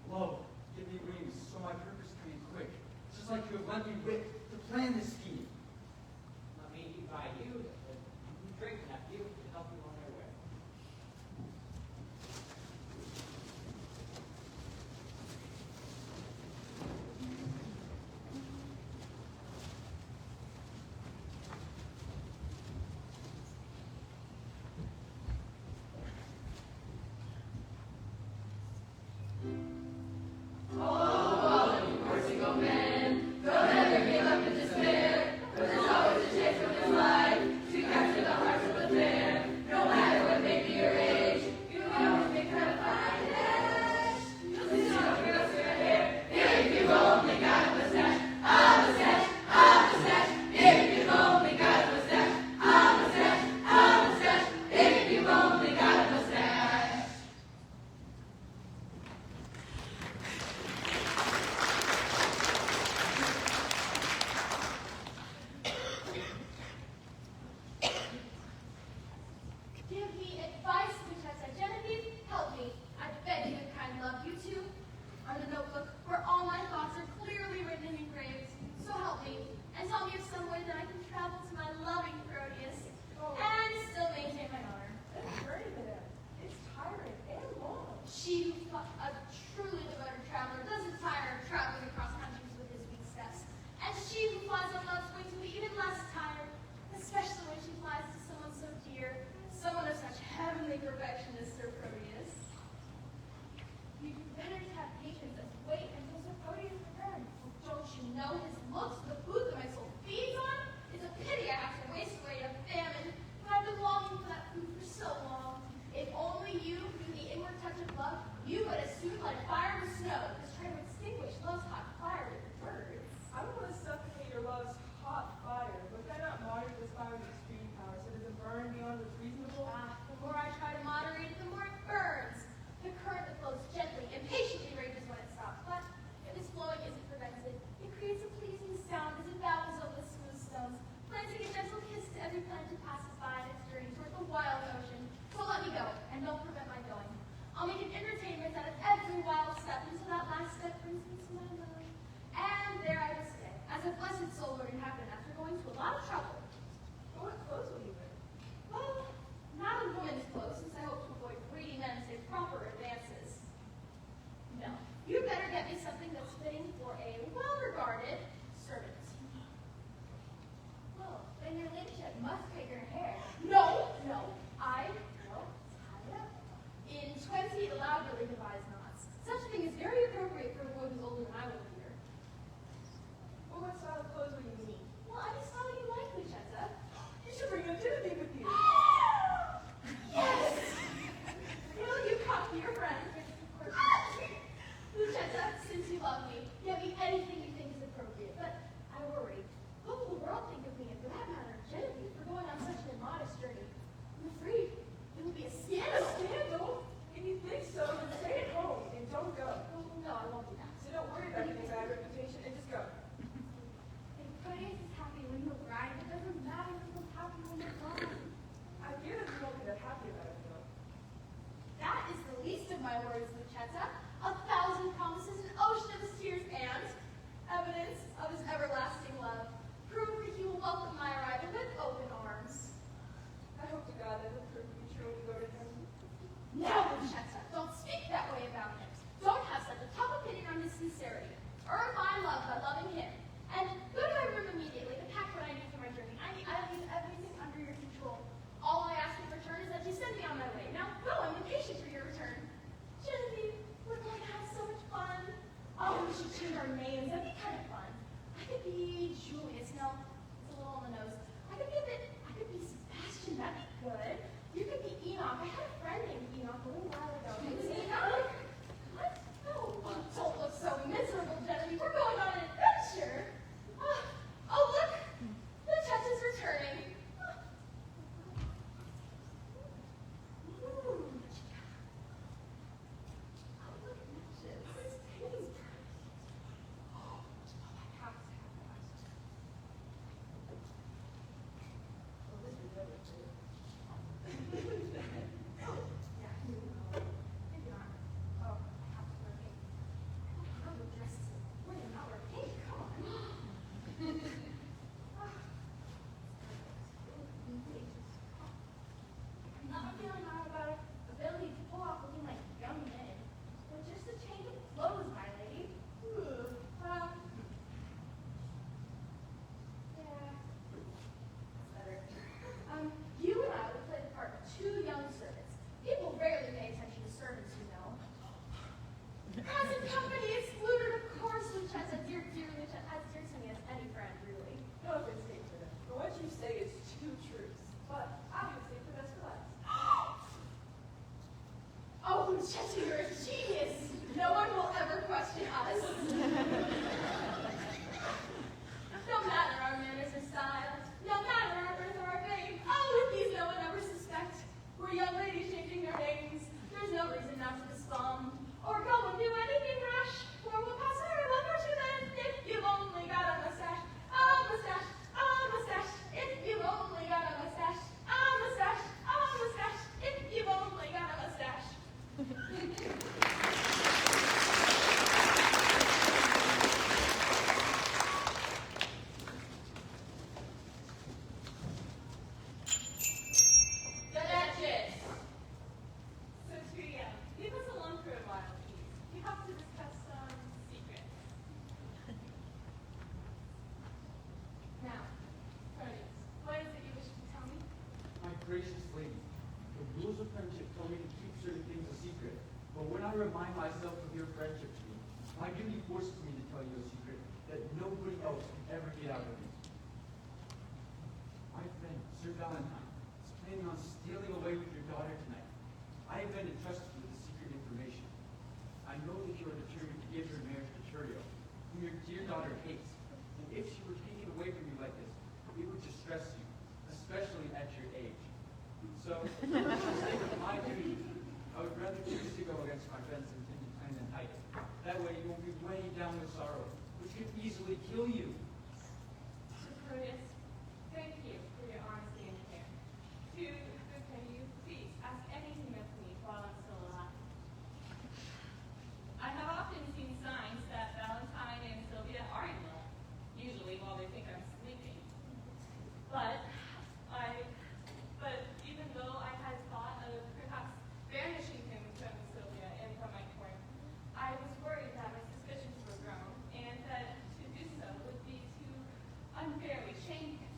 Love, give me wings so my purpose can be quick, just like you have lent me wit to plan this scheme. Let me guide you, drink nephew, to help you on your way. good. You could be Enoch. I had a friend named Enoch a little while ago. It was Enoch. What? No, don't look so miserable, Genevieve. We're going on an adventure. Oh, look. The chest is returning. Ooh. Oh, look at matches. Oh, I have to have that. Oh, this is really cool. Yeah, maybe not. Oh, I have to wear pink. Oh, the dresses. Wait, I'm not wearing pink. Come on. I'm not feeling all about ability to pull off looking like young men. But just a change of clothes, my lady. Ooh, yeah. That's better. You and I would play the part of two young servants. People rarely pay attention to servants, you know. Present company excluded, of course, which has as dear to me as any friend, really. No offense taken for them, but what you say is two truths. But I would say the best for last. Oh, Chester, you're a genius. No one will ever question us. No matter our manners or style, no matter our birth or our fame, with these no one ever suspect. We're young ladies changing their names. There's no reason not to despond or go and do anything rash. For we'll pass our love or two then if you've only got a mustache. A mustache, a mustache. If you've only got a mustache. A mustache, a mustache. If you've only got a mustache. The Duchess. So, Tria, leave us alone for a while, please. We have to discuss some secrets. Now, Proteus, what is it you wish to tell me? My gracious lady, the rules of friendship tell me to keep certain things a secret. But when I remind myself of your friendship to me, my duty forces me to tell you a secret that nobody else can ever get out of me. My friend, Sir Valentine, is planning on stealing away with your daughter tonight. I have been entrusted with the secret information. I know that you are determined to give her marriage to Turio, whom your dear daughter hates. And if she were taken away from you like this, it would distress you, especially at your age. So, for the sake of my duty, I would rather choose to go against my friends and hide it. That way you won't be weighed down with sorrow, which could easily kill you. Sir Proteus, thank you for your honesty and care. To repay you, please ask anything of me while I'm still alive. I have often seen signs that Valentine and Sylvia are in love, usually while they think I'm sleeping. But even though I had thought of perhaps banishing him from Sylvia and from my court, I was worried that my suspicions were grown and that to do so would be to unfairly shame him.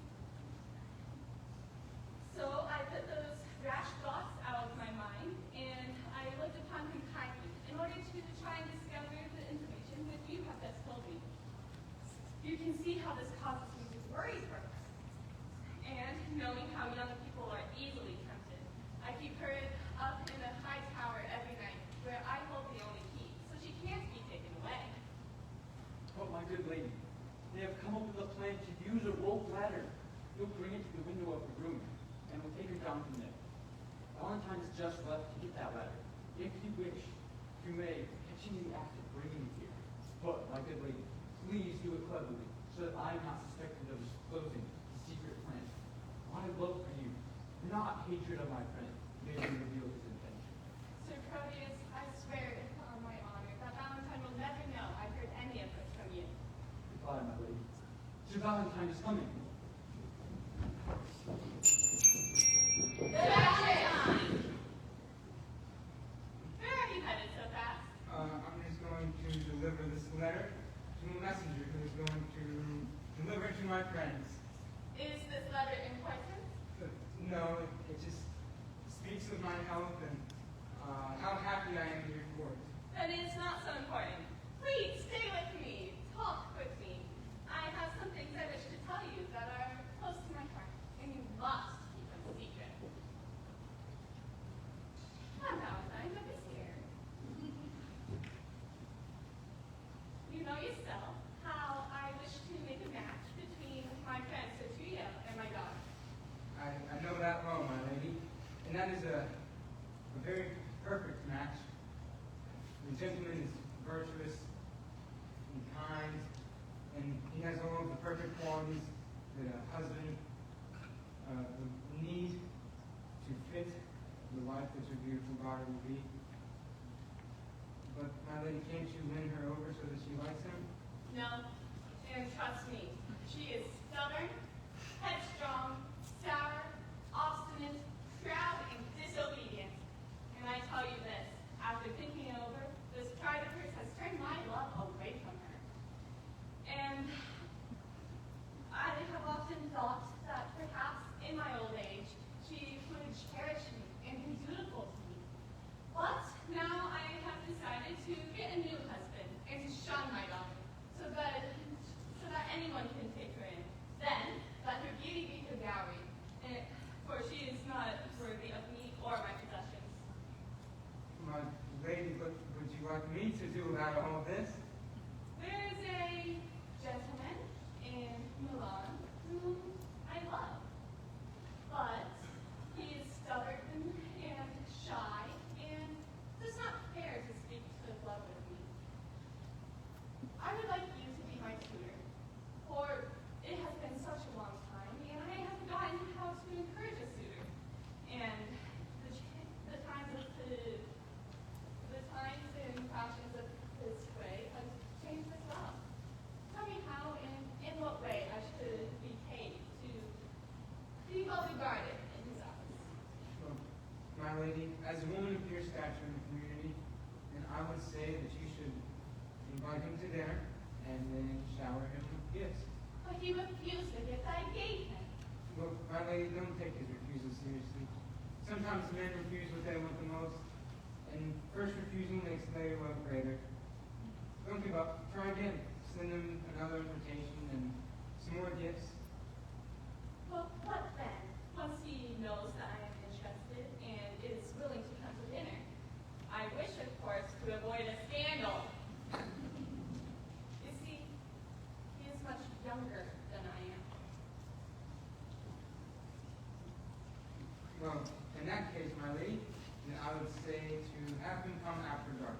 So I put those rash thoughts out of my mind and I looked upon him kindly in order to try and discover the information which you have just told me. You can see how this causes me to worry for her. And knowing how young people are easily tempted, I keep her up in a high tower every night where I hold the only key, so she can't be taken away. But my good lady, they have come up with a plan to use a rope ladder. You'll bring it to the window of the room, and we'll take her down from there. Valentine is just left to get that ladder. If you wish, you may catch him in the act of bringing it here. But, my good lady, please do it cleverly, so that I am not suspected of disclosing the secret plan. My love for you, not hatred of my friend, may reveal his intention. Sir Proteus, I swear on my honor that Valentine will never know I heard any of this from you. Goodbye, my lady. Sir Valentine is coming. Valentine! Where are you headed so fast? I'm just going to deliver this letter to a messenger who is going to deliver it to my friends. Is this letter important? No, it just speaks of my health and how happy I am in your court. Then it's not so important. Please stay with me. Talk with me. I have some things I wish to tell you that are close to my heart, and you must keep them secret. that is a very perfect match. The gentleman is virtuous and kind, and he has all of the perfect qualities that a husband would need to fit the life that your beautiful daughter will be. But, my lady, can't you win her over so that she likes him? No, and trust me, she is stubborn, headstrong, sour, obstinate, proud, and disobedient. And I tell you this, after thinking it over, this pride of hers has turned my love away from her. And I have often thought that perhaps in my old age, she would cherish me and be dutiful to me. But now I have decided to get a new husband and to shun my daughter, so that anyone can take her in. Then let her beauty be her dowry, for she is not worthy of me or my possessions. My lady, what would you like me to do about all this? There is a gentleman in Milan whom I love, but he is stubborn and shy and does not care to speak of love with me. I would like you to be my tutor, for it has been such a long time, and I have forgotten how to encourage a suitor. And the times and fashions of this way have changed as well. Tell me how and in what way I should behave to be well regarded in his eyes. Well, my lady, as a woman of your stature in the community, then I would say that you should invite him to dinner and then shower him with gifts. But he refused the gift I gave him. Well, my lady, don't take his refusal seriously. Sometimes men refuse what they want the most, and first refusal makes later love greater. Don't give up. Try again. Send him another invitation and some more gifts. But what then? Once he knows that I am interested and is willing to come to dinner, I wish, of course, to avoid a scandal. You see, he is much younger than I am. Well, in that case, my lady, then I would say to have him come after dark.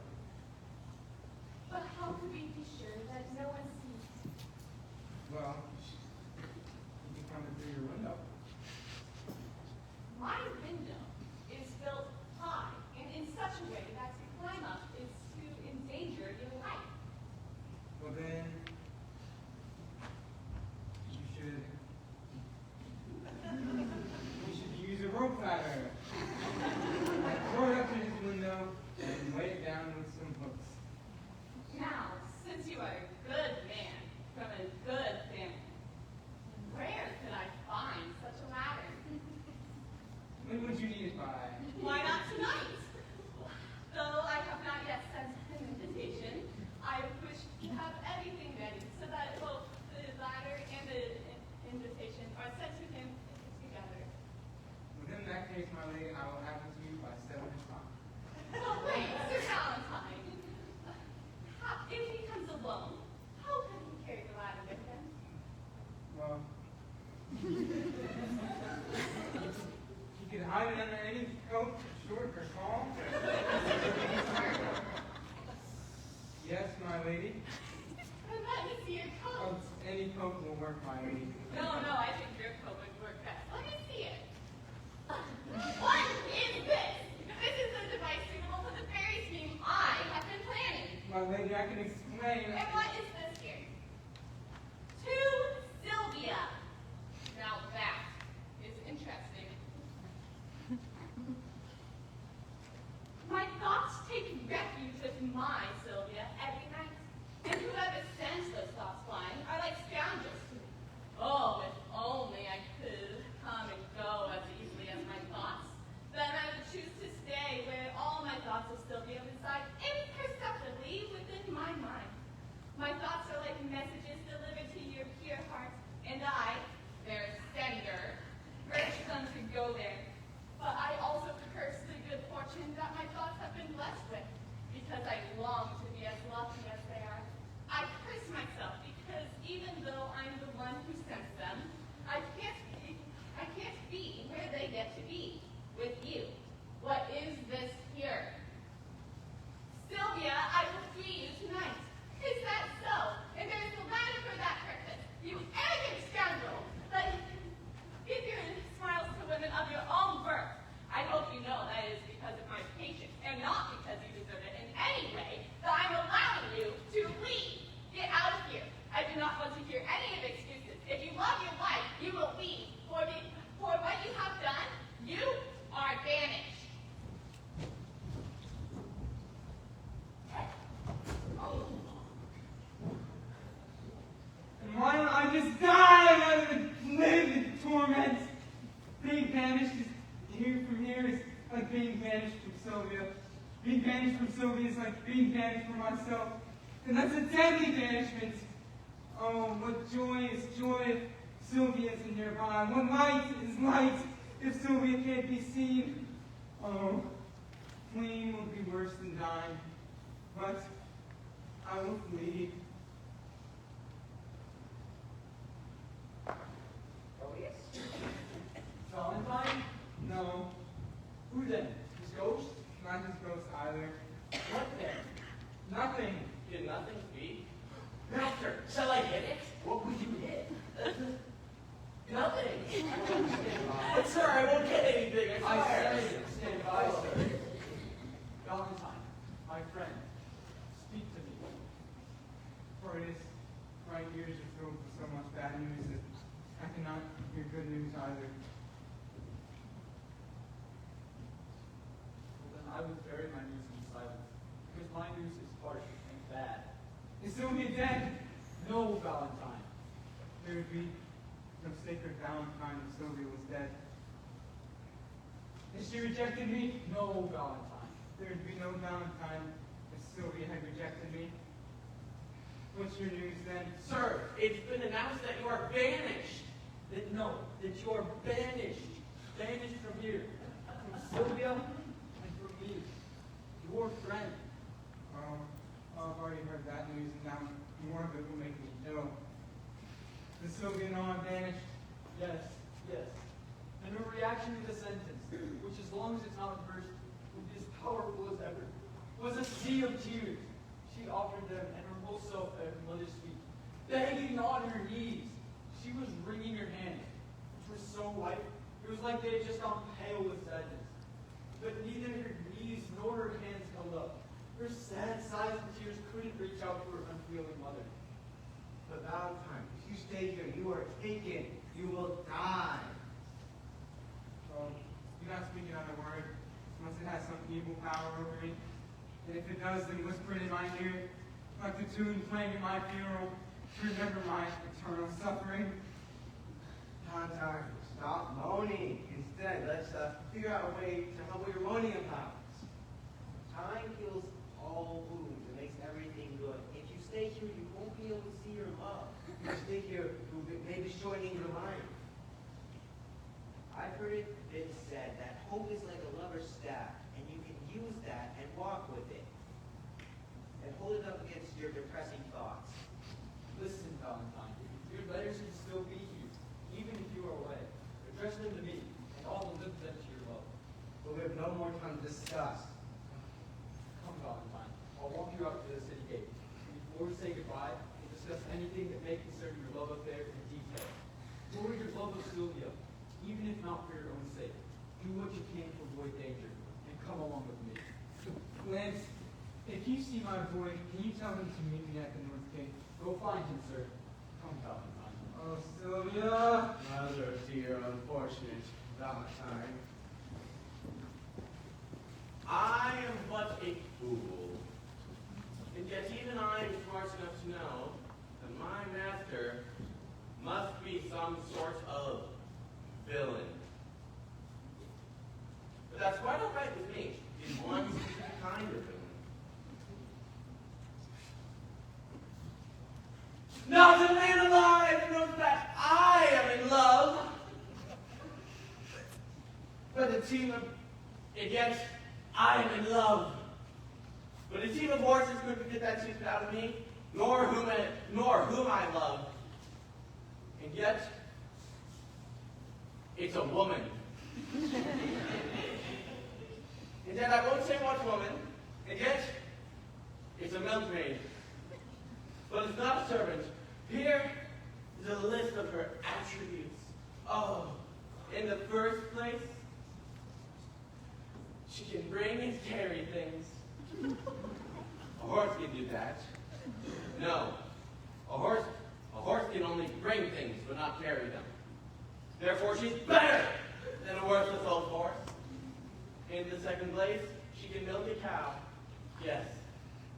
But how could we be sure that no one sees? Well, you can come in through your window. My window is built high and in such a way that to climb up is to endanger your life. Well then, you should use a rope ladder. Throw it up to his window and weigh it down with some hooks. Now, since you are a good man from a good family, where could I find such a ladder? When would you need it by? Why not tonight? Though I have not yet sent an invitation, I wish to have everything ready so that both the ladder and the invitation are sent to him together. Within that case, my lady, I will have it to you by 7 o'clock. Oh, wait, Sir Valentine. If he comes alone, how can he carry the ladder with him? Well, you could hide it under any coat, short or tall. Yes, my lady. And let me see your Oh, coat. any coat will work, my lady. No, I think your coat would work best. Let me see it. What is this? This is a device suitable for the fairy scheme I have been planning. My lady, I can explain. And what is this here? To Sylvia. Now that is interesting. My thoughts take refuge with my Sylvia every night. And whoever sends those thoughts flying are like scoundrels to me. Oh, if only of your own birth. I hope you know that it is because of my patience and not because you deserve it in any way that I'm allowing you to leave. Get out of here. I do not want to hear any of excuses. If you love your life, you will leave. For what you have done, you are banished. And why don't I just die rather than live in torment? Being banished from here is like being banished from Sylvia. Being banished from Sylvia is like being banished from myself. And that's a deadly banishment. Oh, what joy is joy if Sylvia isn't nearby. What light is light if Sylvia can't be seen. Oh, fleeing will be worse than dying. But I will flee. Valentine? No, Who then? His ghost? not his ghost either. What then? Nothing. Did nothing speak? Master, shall I hit it? What would you hit? Nothing. But sir, I won't get anything, I I swear. say, stand by, sir. Valentine, my friend, speak to me. For it is my ears are filled with so much bad news that I cannot hear good news either. Well, then I would bury my news in silence, because my news is harsh and bad. Is Sylvia dead? No, Valentine. There would be no sacred Valentine if Sylvia was dead. Has she rejected me? No, Valentine. There would be no Valentine if Sylvia had rejected me. What's your news then? Sir, it's been announced that you are banished. That you are banished. Banished from here. From Sylvia and from me. Your friend. Oh, I've already heard that news, and now more of it will make me ill. Does Sylvia know I'm banished? Yes, yes. And her reaction to the sentence, which as long as it's not reversed, will be as powerful as ever, was a sea of tears. She offered them and her whole self at her mother's feet, begging on her knees. She was wringing her hands, which were so white, it was like they had just gone pale with sadness. But neither her knees nor her hands held up. Her sad sighs and tears couldn't reach out to her unfeeling mother. But Valentine, if you stay here, you are taken. You will die. Oh, do not speak another word, unless it has some evil power over me. And if it does, then whisper it in my ear, like the tune playing at my funeral, to remember my eternal suffering. Valentine, stop moaning. Instead, let's figure out a way to help what you're moaning about. Time heals all wounds and makes everything good. If you stay here, you won't be able to see your love. If you stay here, you'll be maybe shortening your life. I've heard it been said that hope is like a lover's staff, and you can use that and walk with it. And hold it up against your depressing thoughts. Listen, Valentine, your letters can still be here, even if you are away. Address them to me, and I'll deliver them to your love. But we have no more time to discuss. Come, Valentine, I'll walk you up to the city gate. Before we say goodbye, we'll discuss anything that may concern your love affair in detail. For your love of Sylvia, even if not for your own sake, do what you can to avoid danger, and come along with me. Lance, if you see my boy, can you tell him to meet me at the North Gate? Go find him, sir. Come, Valentine. Oh, Sylvia! Mother, dear, unfortunate Valentine. I am but a fool, and yet even I am smart enough to know that my master must be some sort of villain. But that's quite all right with me. He's one specific kind of villain. Not a man alive knows that I am in love. But a team of idiots, I am in love. But a team of horses couldn't get that secret out of me, nor whom I love. And yet, it's a woman. And yet I won't say what woman, and yet it's a milkmaid. But it's not a servant. Here is a list of her attributes. Oh, in the first place, She can bring and carry things. A horse can do that. No, a horse can only bring things, but not carry them. Therefore, she's better than a worthless old horse. In the second place, she can milk a cow. Yes,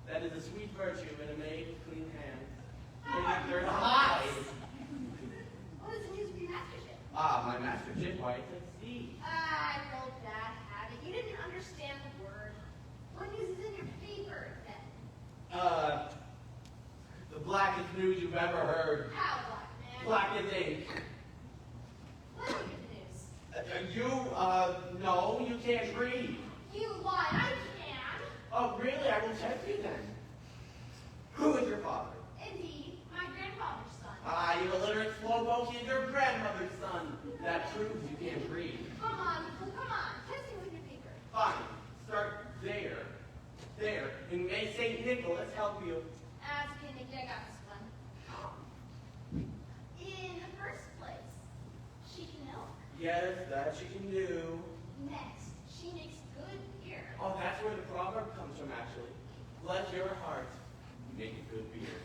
that is a sweet virtue in a maid with clean hands. In the third place, What is the news of your mastership? my mastership, why, it's at sea. I rolled that habit. You didn't understand the word. What news is in your paper, then? The blackest news you've ever heard. How black, man? Black as ink. What is the news? No, you can't read. You lie. I can. Oh, really? I will test you then. Who is your father? Indeed, my grandfather's son. You illiterate slowpoke, he's your grandmother's son. That proves you can't read. Come on, come on. Test me with your paper. Fine. Start there. There. And may St. Nicholas help you. That's okay, Nicky. I got this one. In the first place, she can milk. Yes, that she can do. Next, she makes good beer. Oh, that's where the proverb comes from, actually. Bless your heart. Make a good beer.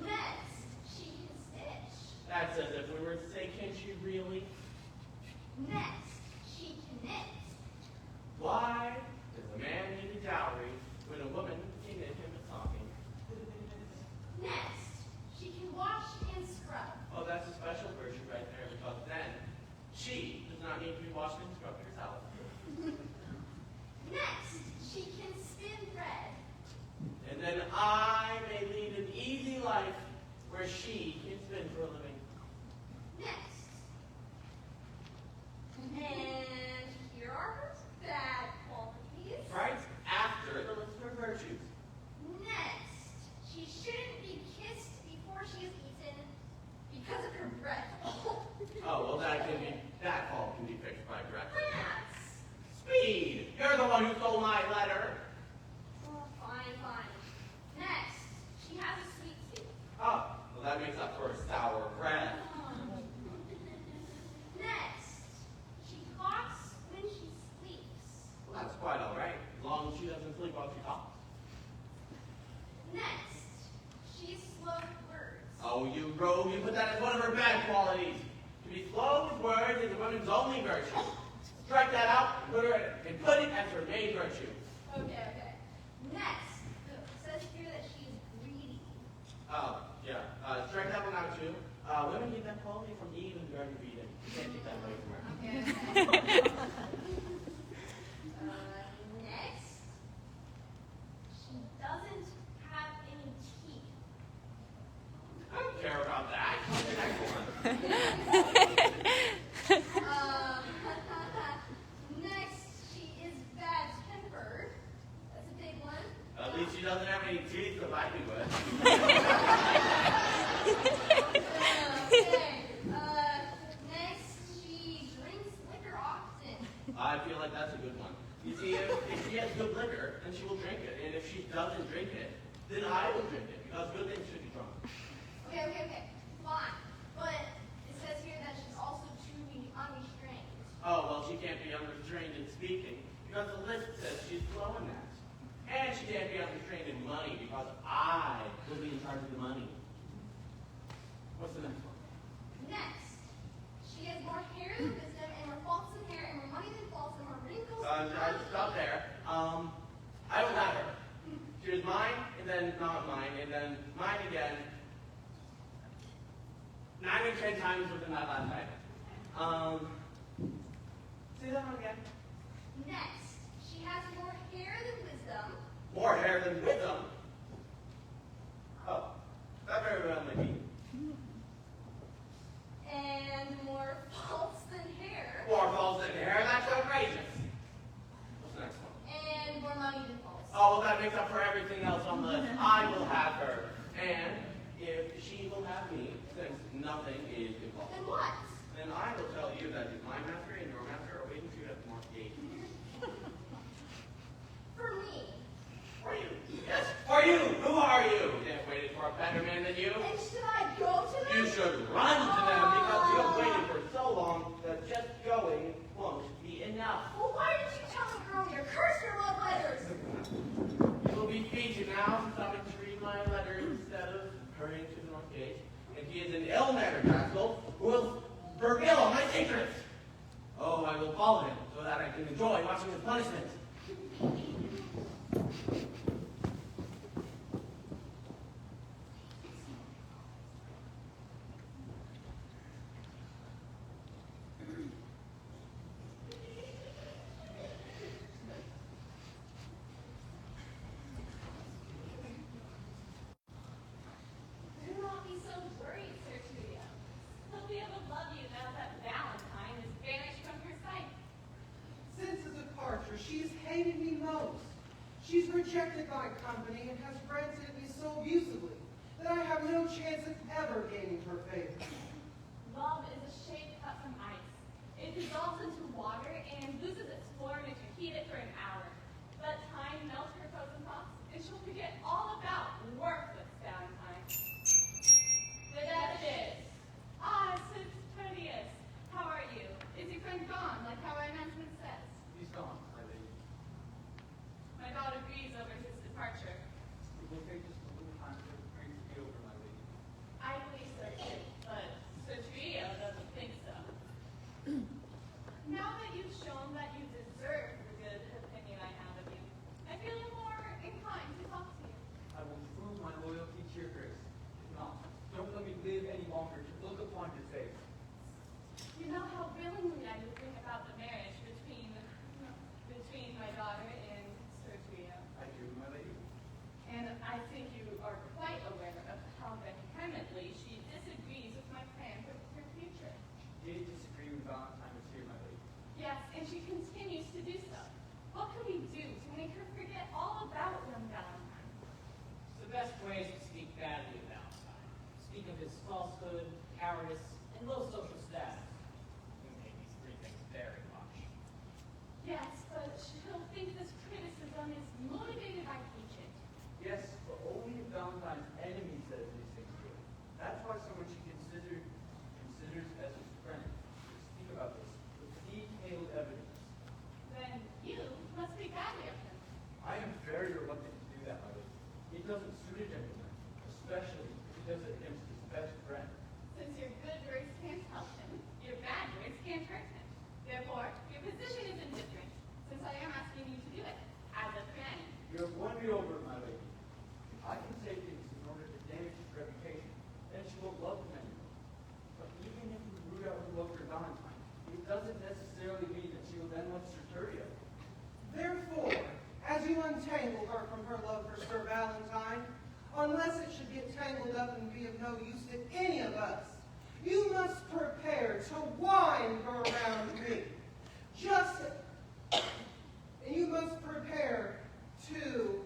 Next, she can stitch. That's as if we were to say, can she really? Next, she can knit. Why does a man need a dowry when a woman can knit him a stocking? Next, she can wash and scrub. Oh, that's a special virtue right there, because then she does not need to be washed and scrubbed herself. Next, she can spin thread. And then I may lead an easy life where she can spin for a living. Next. And here are her bad qualities. Right after the list of her virtues. Next, she shouldn't be kissed before she is eaten because of her breath. Oh, well, that fault can be fixed by breath. Rats. Speed! You're the one who stole my letter. Oh, fine, fine. Next, she has a sweet tooth. Oh, well, that makes up for a sour breath. Next, she talks when she sleeps. Well, that's quite all right, as long as she doesn't sleep while she talks. Next, she's slow with words. Oh, you rogue, you put that as one of her bad qualities. To be slow with words is a woman's only virtue. Strike that out and put it as her main virtue. Okay. Next, it says here that she is greedy. Oh, yeah. Strike that one out too. Women get that quality from Eve in the Garden of Eden. You can't take that away from her. Okay. Next, she doesn't have any teeth. I don't care about that. Next one. Next, she is bad-tempered. That's a big one. At least she doesn't have any teeth to bite me with. Okay. Next, she drinks liquor often. I feel like that's a good one. You see, if she has good liquor, then she will drink it. And if she doesn't drink it, then I will drink it, because good things should be drunk. Okay. Fine. But it says here that she's also too unrestrained. Oh, well, she can't be unrestrained in speaking, because the list says she's slow in that. And she can't be unrestrained in money, because I will be in charge of the money. What's the next one? Next, she has more hair than wisdom, and more faults than hair, and more money than faults, and more wrinkles than Stop there. I don't have her. She was mine, and then not mine, and then mine again. 9 or 10 times within that last night. Say that one again. Next, she has more hair than wisdom. More hair than wisdom. Oh, that very well may be. And more faults than hair. More faults than hair, that's outrageous. What's the next one? And more money than faults. Oh, well, that makes up for everything else on the list. I will have her. And if she will have me, since nothing is involved. Then what? Then I will tell you that my master and your master are waiting for you at the market gate. For me. For you. Yes, for you. Who are you? They have waited for a better man than you. And should I go to them? You should run to them because you have waited for so long that just going won't be enjoy watching his punishment. Do not be so worried, Sir Tulio. Sylvia will love you now that Valentine is banished from her sight. Since his departure, she's hated me most. She's rejected my company and has granted me so abusively that I have no chance of ever gaining her favor. Love is a shape cut from ice. It dissolves into water and loses its form if you heat it for an hour. Let time melt her frozen thoughts, and she'll forget all about worthless Valentine. The death it is. Ah, Sir Tertius, how are you? Is your friend gone, like how our announcement says? He's gone, my lady. My daughter grieves over his departure. It will take just a little time for the grief to be over, my lady. I believe so too, but Sir Trio doesn't think so. Now that you've shown that you deserve the good opinion I have of you, I feel more inclined to talk to you. I will prove my loyalty to your grace. If not, don't let me live any longer to look upon your face. You know how willingly I would bring about the marriage between my daughter and Sir Trio. I do, my lady. And I think you are quite aware of how vehemently she disagrees with my plan for her future. She did disagree when Valentine was here, my lady. Yes, and she continues to do so. What can we do to make her forget all about young Valentine? The best way is to speak badly of Valentine. Speak of his falsehood, cowardice, and low social status. You hate these three things very much. Yes, but she'll think this criticism is motivated by hatred. Yes, but only if Valentine's enemy says these things to her. That's why someone she considers as his friend should speak about this with detailed evidence. Then you must speak badly of him. I am very reluctant to do that, my lady. It doesn't suit a gentleman, especially if he does it against his best friend. Since your good words can't help him, your bad words can't hurt him. Therefore, your position is indifferent, since I am asking you to do it, as a friend. You have won me over, my lady. If I can say things in order to damage his reputation, then she will love him anymore. But even if we root out her love for Valentine, it doesn't necessarily mean that she will then love Sir Tertia. Therefore, as you untangle her from her love for Sir Valentine, unless it should get tangled up and be of no use to any of us, you must prepare to wind her around me. And you must prepare to,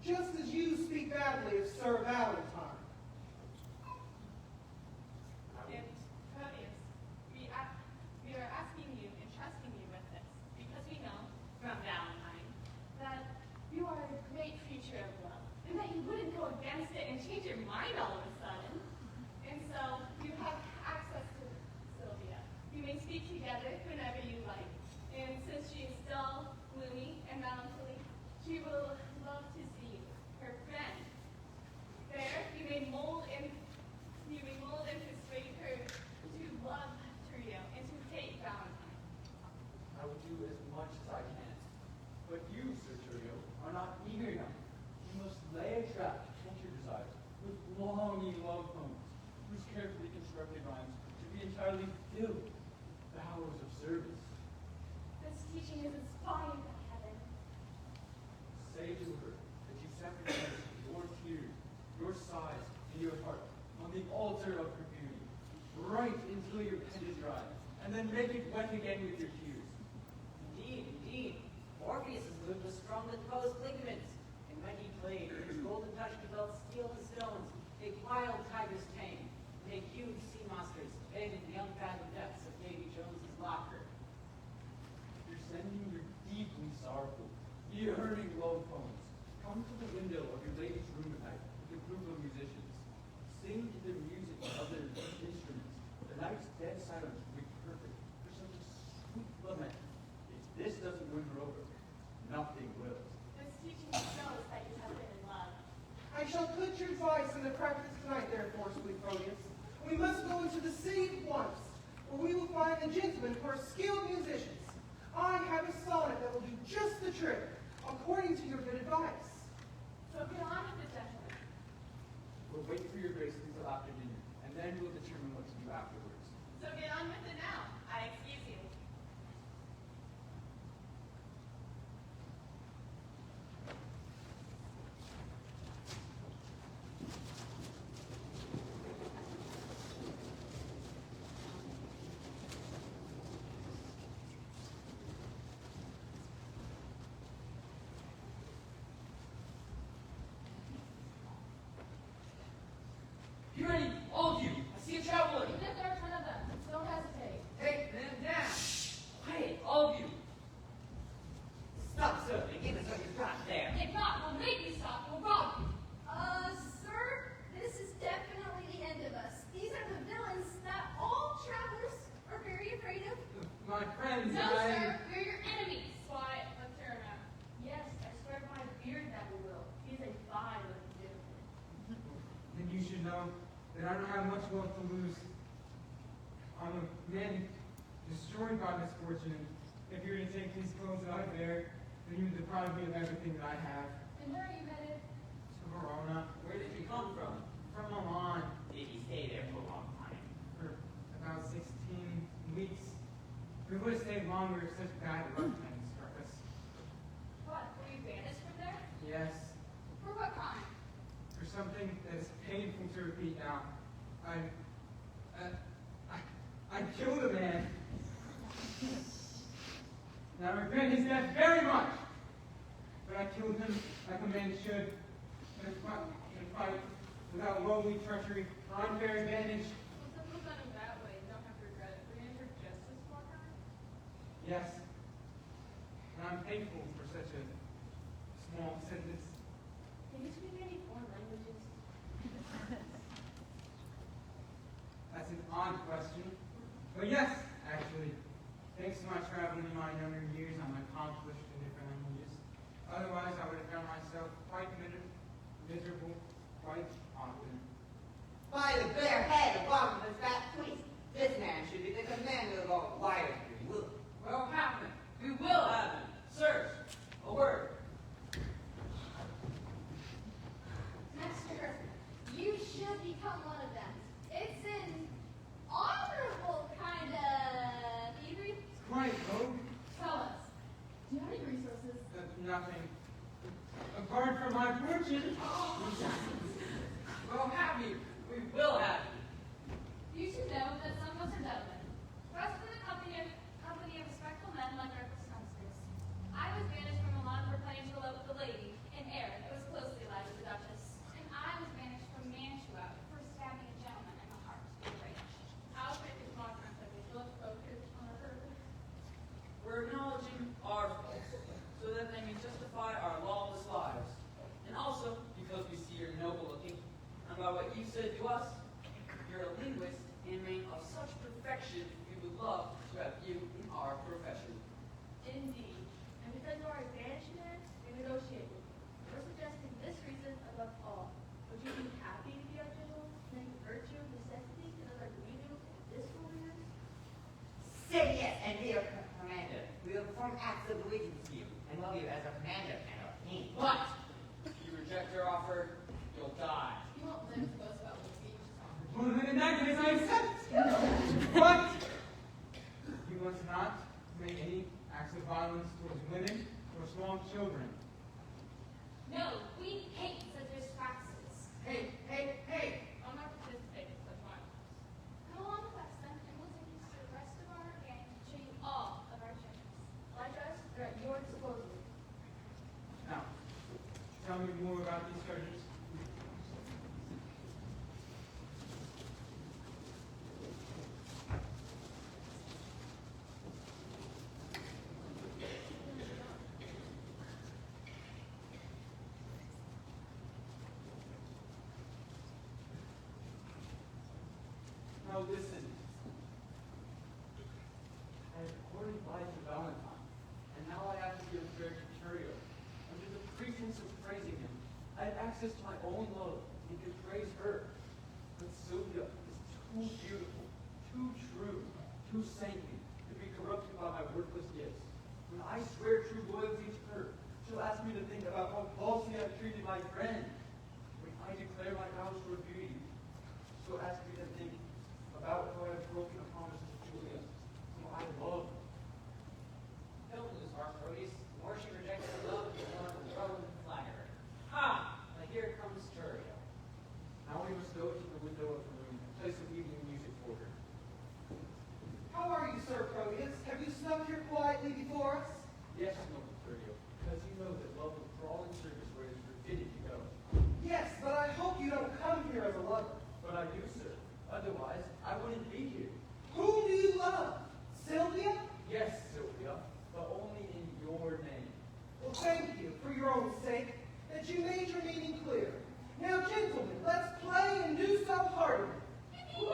just as you speak badly of Sir Valentine. And Proteus, we are asking you and trusting you with this, because we know from Valentine that you are a great creature of love, and that you wouldn't go against it and change your mind all of a sudden. And so you have access to Sylvia. You may speak together whenever you like. And since she is still gloomy and melancholy, she will love to see her friend. There, you may mold and persuade her to love Trio and to hate Valentine. I will do as much as I can. But you, Sir Tertia, are not eager enough. You must lay a trap to catch your desires with longing love poems, whose carefully constructed rhymes should be entirely filled with vows of service. This teaching is inspired by heaven. Say to her that you sacrifice your tears, your sighs, and your heart on the altar of her beauty, right until your pen is dry, and then make it wet again with your tears. Indeed, indeed. Orpheus is moved with strong opposed ligaments, and when he played, his golden touch developed steel and stones, make wild tigers tame, make huge sea monsters bathe in the unfathomed depths of Davy Jones's locker. You're sending your deeply sorrowful, yearning love poems. Come to the window of your lady's room at night with a group of musicians. Sing to the music of their instruments. The night's dead silence will be perfect for such a sweet lament. If this doesn't win her over, nothing will. This teaching shows that you have been in love. I shall put your advice into practice tonight, therefore, sweet Proteus. We must go into the city at once. where we will find the gentlemen who are skilled musicians. I have a sonnet that will do just the trick, according to your good advice. So get on with it, gentlemen. We'll wait for your grace until after dinner, and then we'll determine what to do afterwards. So get on with it now. I excuse you. Be ready, all of you. I see a traveler. Even if there are 10 of them, don't hesitate. Take them down. Quiet, all of you. Stop, sir, and give us what you've got there. If not, we'll make you stop. We'll rob you. Sir, this is definitely the end of us. These are the villains that all travelers are very afraid of. My friends, No, I... sir, we're your enemies. Quiet. Let's hear him out. Yes, I swear by the beard that we will. He is a fine looking gentleman. Then you should know that I don't have much wealth to lose. I'm a man destroyed by misfortune. If you were to take these clothes that I bear, then you would deprive me of everything that I have. And where are you headed? To Verona, Where did you come from? from Milan, Did you stay there for a long time? for about 16 weeks. We would have stayed longer if such bad luck hadn't struck us. What? Were you banished from there? Yes, For what crime? for something that is painful to repeat now. I killed a man. And I regret his death very much. But I killed him like a man should, in a fight without lowly treachery or unfair advantage. Well, some people done it that way. You don't have to regret it. Were you entered justice for her? Yes, and I'm thankful for such a small sentence. Can you speak any foreign languages? That's an odd question. But yes, actually, thanks to my traveling in my younger years, I'm accomplished in different languages. Otherwise, I would have found myself quite miserable quite often. By the bare head of bottomless fat priest, this man should be the commander of all wild free will. Well, have him. We will have him. Sirs, a word. Master, you should become one of them. It's an honorable kind of thievery. It's quite rogue. Tell us. Do you have any resources? Nothing. Apart from my fortune. Well, have you. We will have you. You should know that some of us are gentlemen. Rest in the company of respectful men like our Constance. I was banished from Milan for playing to love with the lady, and Aaron, who was closely allied with the Duchess. And I was banished from Mantua for stabbing a gentleman in the heart with a rage. Alfred is more concept. Let's focus on our purpose. We're acknowledging our faults, so that they may justify our lawless lives. And also, because we see you're noble looking, and by what you said to us, you're a linguist and man of such perfection, we would love to have you in our profession. Indeed. And because you are a banished man, we negotiate with you. We're suggesting this reason above all. Would you be happy to be our general, make virtue of necessity another leader in this wilderness? Say yes and be our commander. We will perform acts of allegiance to you and love you as our commander and our king. But, if you reject our offer, you'll die. You won't live to boast about what you just offered. Well, then in that case, I accept. But you must not make any acts of violence towards women or small children. No, we hate such practices. Hey, hey, hey! I'll not participate in such violence. Come along with us then, and we'll take you to the rest of our gang and show you all of our tricks. Like us, they're at your disposal. Now, tell me more about these treasures. Now listen. I have courted life to Valentine, and now I have to give fair to Curio. Under the pretense of praising him, I have access to my own love and can praise her. But Sylvia is too beautiful, too true, Who sank me to be corrupted by my worthless gifts? When I swear true loyalty to her, she'll ask me to think about how falsely I've treated my friend. When I declare my vows for beauty, she'll ask me to think about how I've broken a promise to Julia, whom I love. Don't lose heart, Proteus. The more she rejects her love, the more throne and flatterer. Ha! But here comes Turio. Now we must go to the window of her room and play some evening music for her. How are you, Sir Proteus? Have you snuck here quietly before us? Yes, noble Thurio, because you know that love will crawl in service where it is forbidden to go. Yes, but I hope you don't come here as a lover. But I do, sir. Otherwise, I wouldn't be here. Whom do you love? Sylvia? Yes, Sylvia, but only in your name. Well, thank you, for your own sake, that you made your meaning clear. Now, gentlemen, let's play and do so heartily. Woo!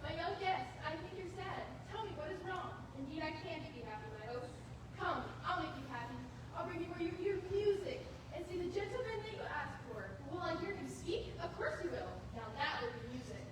My young guest, I think you're sad. Tell me, what is wrong? Indeed, I can make you happy, my host. Come, I'll make you happy. I'll bring you where you hear music and see the gentleman that you ask for. Will I hear him speak? Of course you will. Now that will be music.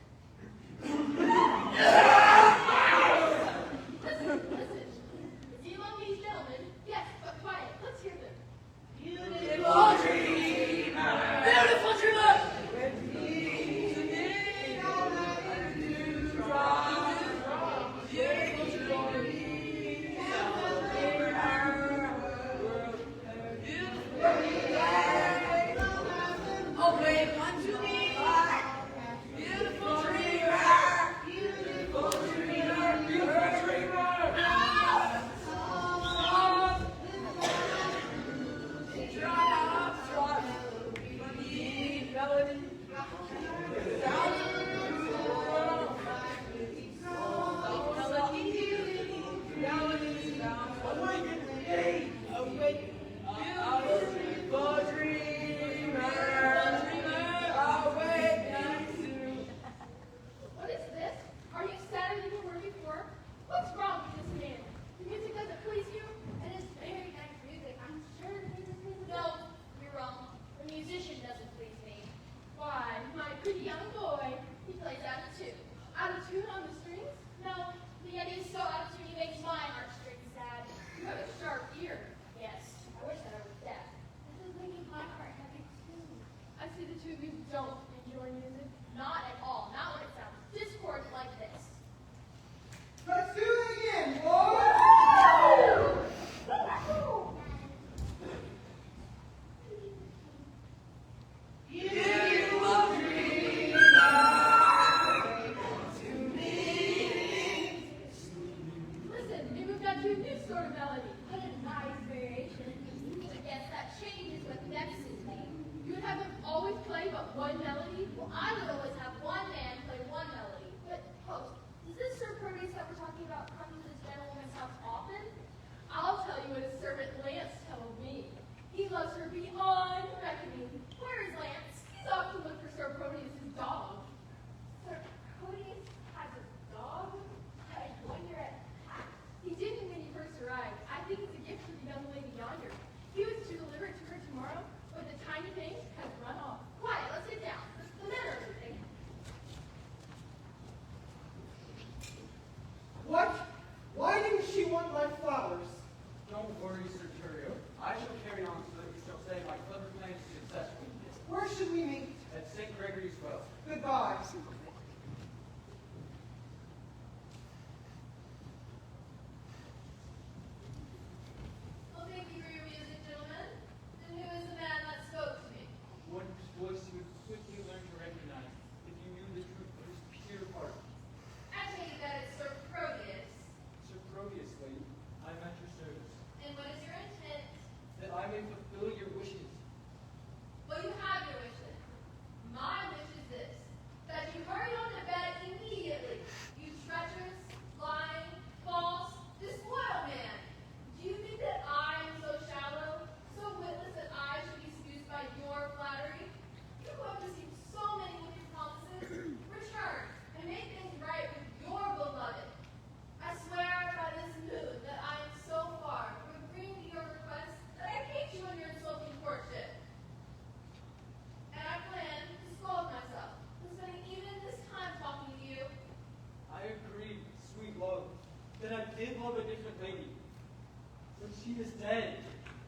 She is dead.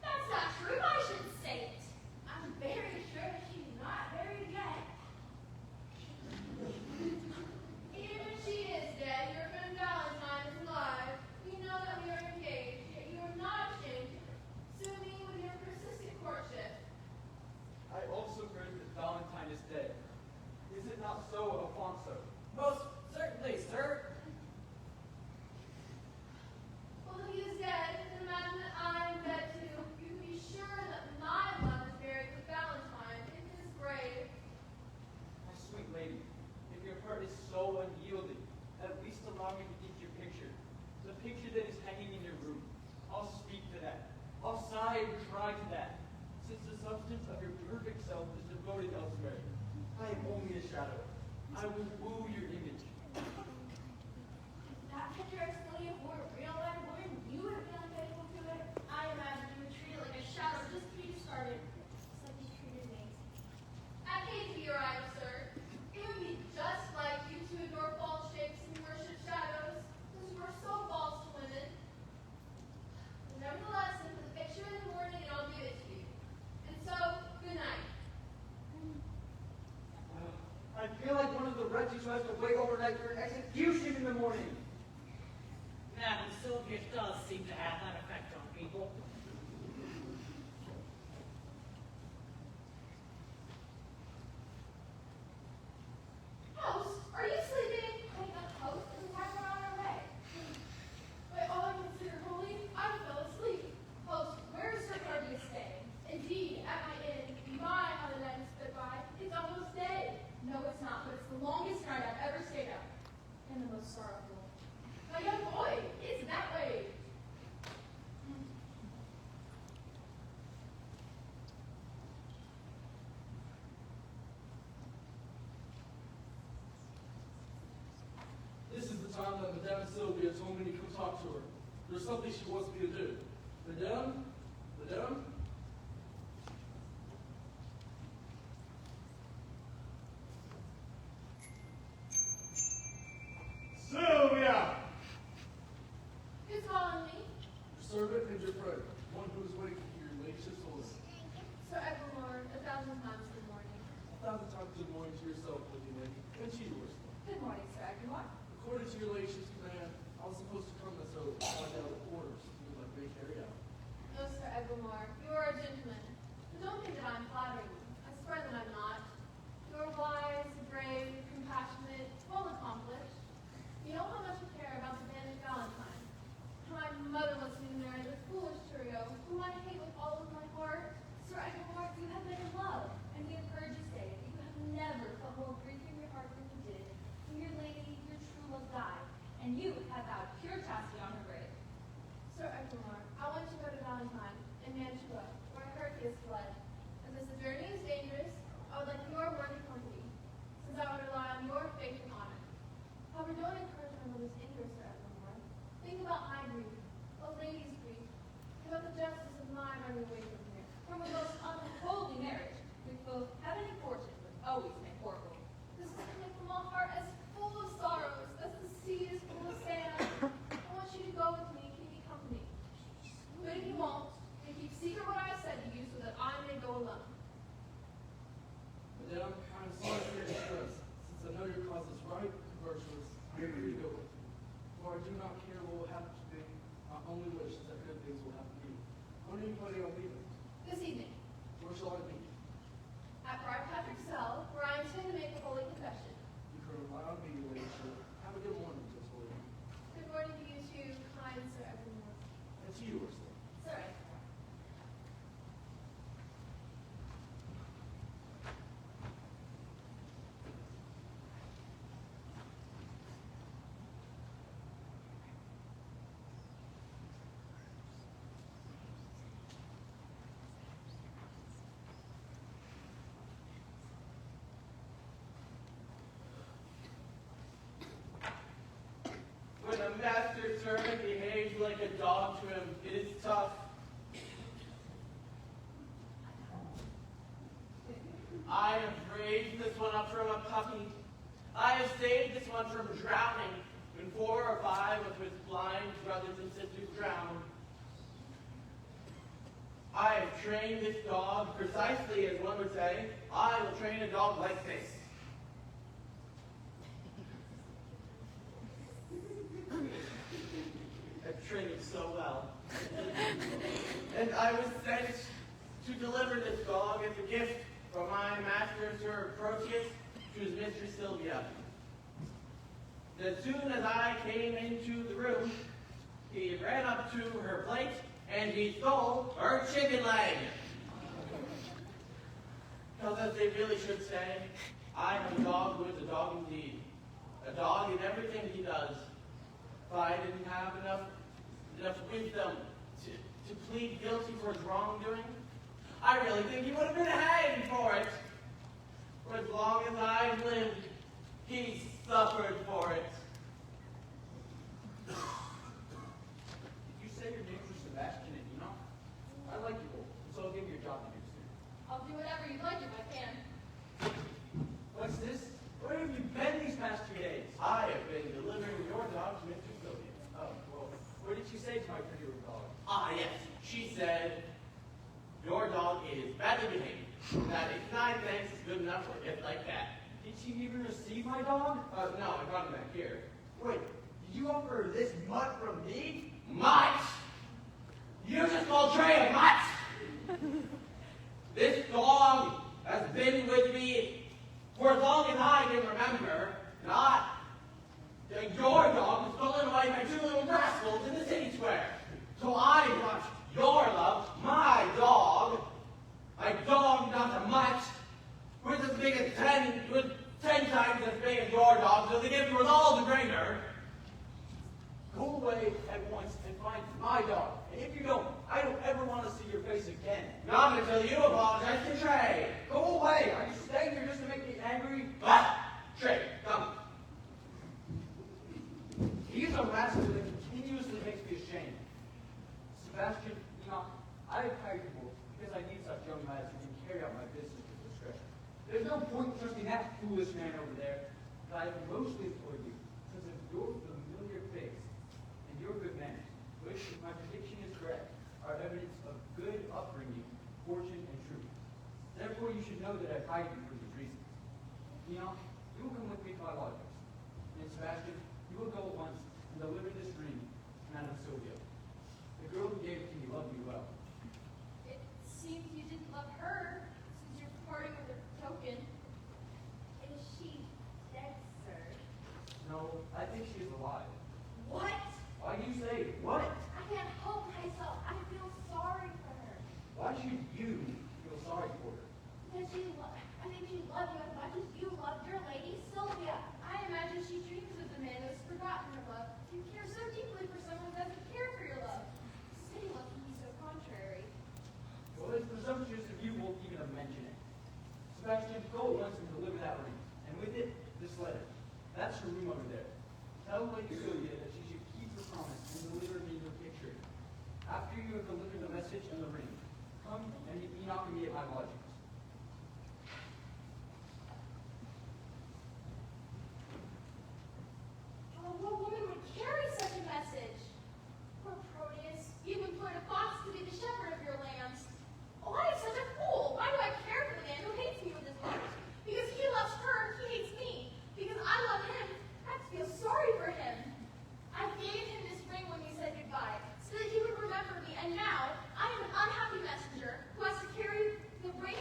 That's not true. I shouldn't say it. I'm very sure that she's not married yet. Even if she is dead, your friend Valentine is alive. You know that we are engaged, yet you are not ashamed to pursue me with your persistent courtship. I also heard that Valentine is dead. Is it not so, Alfonso? Most certainly, sir. Well, if he is dead, then imagine that I am dead too. You can be sure that my love is buried with Valentine in his grave. My sweet lady, if your heart is so unyielding, at least allow me to get your picture. The picture that is hanging in your room. I'll speak to that. I'll sigh and cry to that. Since the substance of your perfect self is devoted elsewhere, I am only a shadow. I will woo your image. That picture is fully of more real than wouldn't you have been unfaithful to it? I imagine you would treat it like a shadow just to be discarded, just like you treated me. At case be your eyes, sir. It would be just like you to adore false shapes and worship shadows, since you are so false to women. But nevertheless, send the picture in the morning and I'll give it to you. And so, good night. I feel like one of the wretches who has to wait overnight for an execution in the morning. Madam Sylvia does seem to have that effect on people. Host, are you sleeping? Wake up, host. It's time we're on our way. By all I consider holy, I fell asleep. Host, where is Sir Cardius staying? Indeed, at my inn. My, how the night has sped by. It's almost day. No, it's not, but it's the longest night I've ever stayed up. And the most sorrowful. My young boy, it's that way. This is the time that Madame Sylvia told me to come talk to her. There's something she wants me to do. Madame? Madame? Sylvia! Who's calling me? Your servant and your friend. One who is waiting for your ladyship's order. Sir Evermore, 1,000 times good morning. 1,000 times good morning to yourself, lady lady, and to yours. Good morning, Sir Evermore. According to your ladyship's command, I was supposed to come so find out the orders you would like me to carry out. No, Sir Evermore, you are a gentleman. But don't think that I'm flattering you. I swear that I'm not. You are wise, brave, compassionate, well accomplished. You know how much I care about the banished Valentine. How my mother wants me to marry the foolish Turio, whom I hate with all of my heart. Sir Evermore, you have been in love, and we have heard you say that you have never felt more grief in your heart than you did when your lady, your true love died, and you have vowed pure chastity on her grave. Sir Evermore, I want to go to Valentine and Mantua, where I heard he has fled. As this journey is dangerous, I would like your worthy company, since I would rely on your faith and honor. However, don't encourage my mother's anger, Sir Evermore. Think about my grief, a lady's grief, and about the justice of my running away from here, from a most unholy marriage, which both heaven and fortune would always make horrible. This is coming from a heart as full of sorrows as the sea is full of sand. I want you to go with me and keep me company. But if you won't, then keep secret what I said to you so that I may go alone. Madame, I am sorry for your distress. Since I know your cause is right and virtuous, I agree to go with you. For I do not care what will happen to me. I only wish that good things will happen to you. When are you planning on leaving? This evening, Where shall I meet? at Friar Patrick's cell, where I intend to make a holy confession. You can rely on me, your ladyship. Have a good morning, Miss William. Good morning to you too, kind Sir Evermore. And to yours, then. Sir Evermore. When a master servant behaves like a dog to him, it is tough. I have raised this one up from a puppy. I have saved this one from drowning when 4 or 5 of his blind brothers and sisters drowned. trained this dog precisely as one would say, I will train a dog like this. I've trained him so well. And I was sent to deliver this dog as a gift from my master, Sir Proteus, to his mistress Sylvia. As soon as I came into the room, he ran up to her plate and he stole her chicken leg. Because as they really should say, I am a dog who is a dog indeed. A dog in everything he does. If I didn't have enough wisdom to plead guilty for his wrongdoing, I really think he would have been hanged for it. For as long as I've lived, he suffered for it. Did you say your names were Sebastian and Enoch? I like you both, so I'll give you a job to do soon. I'll do whatever you'd like if I can. What's this? Where have you been these past 2 days? I have been delivering your dog to Mr. Sylvia. Oh, well, what did she say to my pretty little dog? Ah, yes. She said, your dog is badly behaved. That 9 cents is good enough for a gift like that. Did she even receive my dog? No, I brought him back here. Wait, did you offer her this mutt from me? Mutt? You just called Trey a mutt? This dog has been with me for as long as I can remember. Not your dog was stolen away by 2 little rascals in the city square. So I brought your love, my dog, not a mutt, who is as big as 10 times as big as your dog, so the gift was all the greater. Go away at once and find my dog. And if you don't, I don't ever want to see your face again. Not until you apologize to Trey. Go away! Are you staying here just to make me angry? Trey, come. He's a rascal that continuously makes me ashamed. Sebastian, I have hired you both because I need such young lads who can carry out my business with discretion. There's no point in trusting that foolish man over there, but I have mostly employed you because of your familiar face and your good manners, which, if my prediction is correct, are evidence of good upbringing, fortune, and truth. Therefore, you should know that I've hired you for these reasons. You will come with me to my lodgings. And Sebastian, you will go at once and deliver this ring to Madame Sylvia. The girl who gave it to me loved you well. It seems you didn't love her, since you're parting with her token. Is she dead, sir? No, I think she is alive. What? Why do you say what? I can't help myself. I feel sorry for her. Why should you feel sorry for her? Because I think she loved you as much as you loved your lady Sylvia. I imagine she dreams of the man who has forgotten her love. You care so deeply for someone who doesn't care for your love. City love can be so contrary. Well, it's presumptuous of you won't even mention it. Sebastian, go at once and deliver that ring. And with it, this letter. That's her room over there. Tell Lady Sylvia that she should keep her promise and deliver me your picture. After you have delivered the message and the ring, come and meet Enoch and me at my lodgings. Oh, what woman would carry such a message? Poor Proteus, you've employed a fox to be the shepherd of your lambs. Oh, I am such a fool. Why do I care for the man who hates me with his life? Because he loves her, he hates me. Because I love him, I have to feel sorry for him. I gave him this ring when we said goodbye, so that he would remember me, and now I am an unhappy messenger who has to carry the ring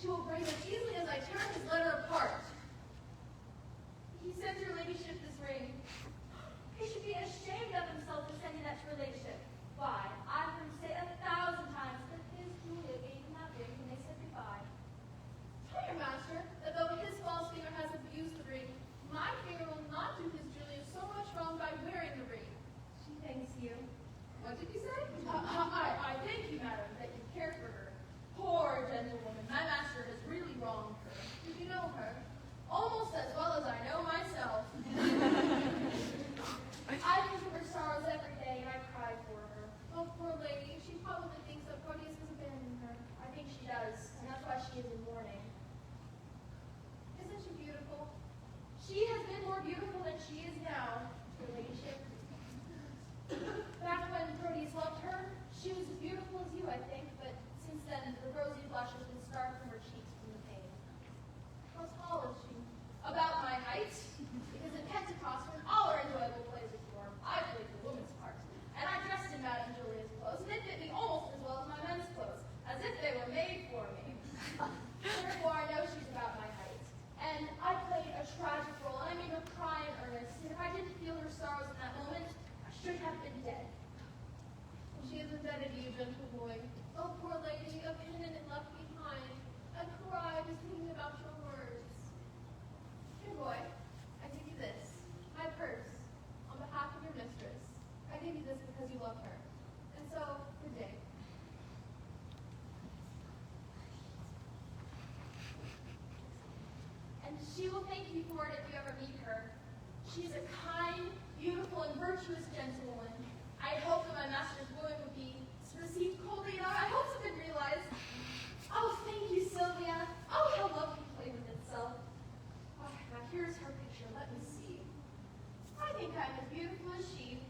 she will break as easily as I tear his letter apart. He sends your ladyship this ring. He should be ashamed of himself for sending that to her ladyship. Why, I've heard him say 1,000 times that his Julia gave him that ring when they said goodbye. Tell your master that though his false finger has abused the ring, my finger will not do his Julia so much wrong by wearing the ring. She thanks you. What did you say? I thank you, madam, that you care for her. Poor gentlewoman, my master has really wronged her. Did you know her? Almost as well as I know myself. I think of her sorrows every day, and I cry for her. Oh, poor lady, she probably thinks that Proteus has abandoned her. I think she does, and that's why she is in mourning. Isn't she beautiful? She has been more beautiful than she is now, your ladyship. Back when Proteus loved her, she was as beautiful as you, I think, but since then, the rosy blush has been starved from her cheeks from the pain. How tall is she? About my height? Because at Pentecost, when all our enjoyable plays are performed, I played the woman's part. And I dressed in Madame Julia's clothes, and they fit me almost as well as my men's clothes, as if they were made for me. Therefore, I know she's about my height. And I played a tragic role, and I made her cry in earnest, and if I didn't feel her sorrows in that moment, I should have been dead. And she is indebted to you, gentle boy. Oh, poor lady, a pendant left behind. I cried just thinking about your words. Dear boy, I give you this, my purse, on behalf of your mistress. I give you this because you love her. And so, good day. And she will thank you for it if you ever meet her. She is a kind, beautiful, and virtuous gentlewoman. I hope that my master's wooing would be received coldly enough. I hope it's been realized. Oh, thank you, Sylvia. Oh, how lovely to play with itself. Oh, now here's her picture. Let me see. I think I'm as beautiful as she.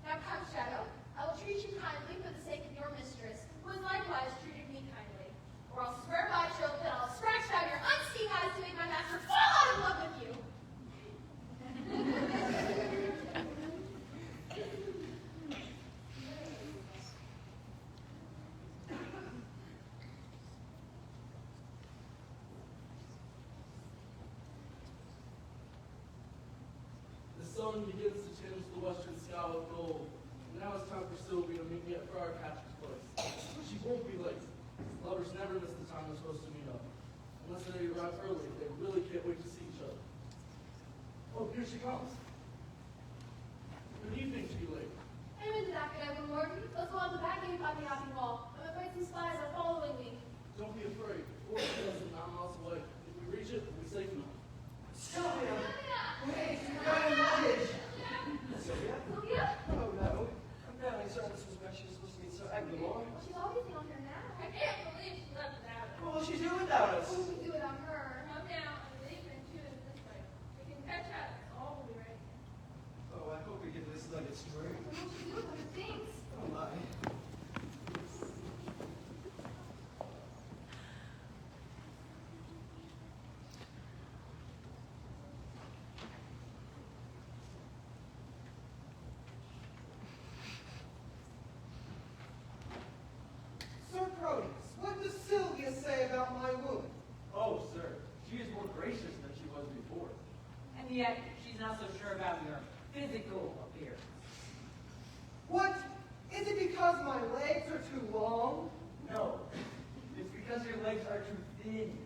Now come, Shadow. I will treat you kindly for the sake of your mistress, who has likewise treated me kindly. Or I'll swear by Jove that I'll scratch out your unseen eyes to make my master fall out of love with you. The sun begins to tinge the western sky with gold. Now it's time for Sylvia to meet me at Briarcatcher's place. She won't be late. Lovers never miss the time they're supposed to meet up. Unless they arrive early, they really can't wait to see each other. Oh, here she comes. Good evening to you, lady. I'm into that good, Edwin Morgan. Let's go on the back gate by the Abbey Wall. I'm afraid some spies are following me. Don't be afraid. 4 miles and 9 miles away. If we reach it, we'll be safe enough. Sylvia! Sylvia! Wait, you're going luggage! Sylvia? Sylvia? Oh, no. I'm fairly certain this was when she was supposed to meet Sir Eglamour. Well, she's obviously on here now. I can't believe she left without it. What will she do without us? What would we do without her? Come down and leave and choose this way. We can catch up. All will be right here. Oh, I hope we get this luggage straight. What will she do with other things? Oh, my. Sir Proteus, what does Sylvia say about my wound? Oh, sir, she is more gracious than she was before. And yet, she's not so sure about your physical appearance. What? Is it because my legs are too long? No, it's because your legs are too thin.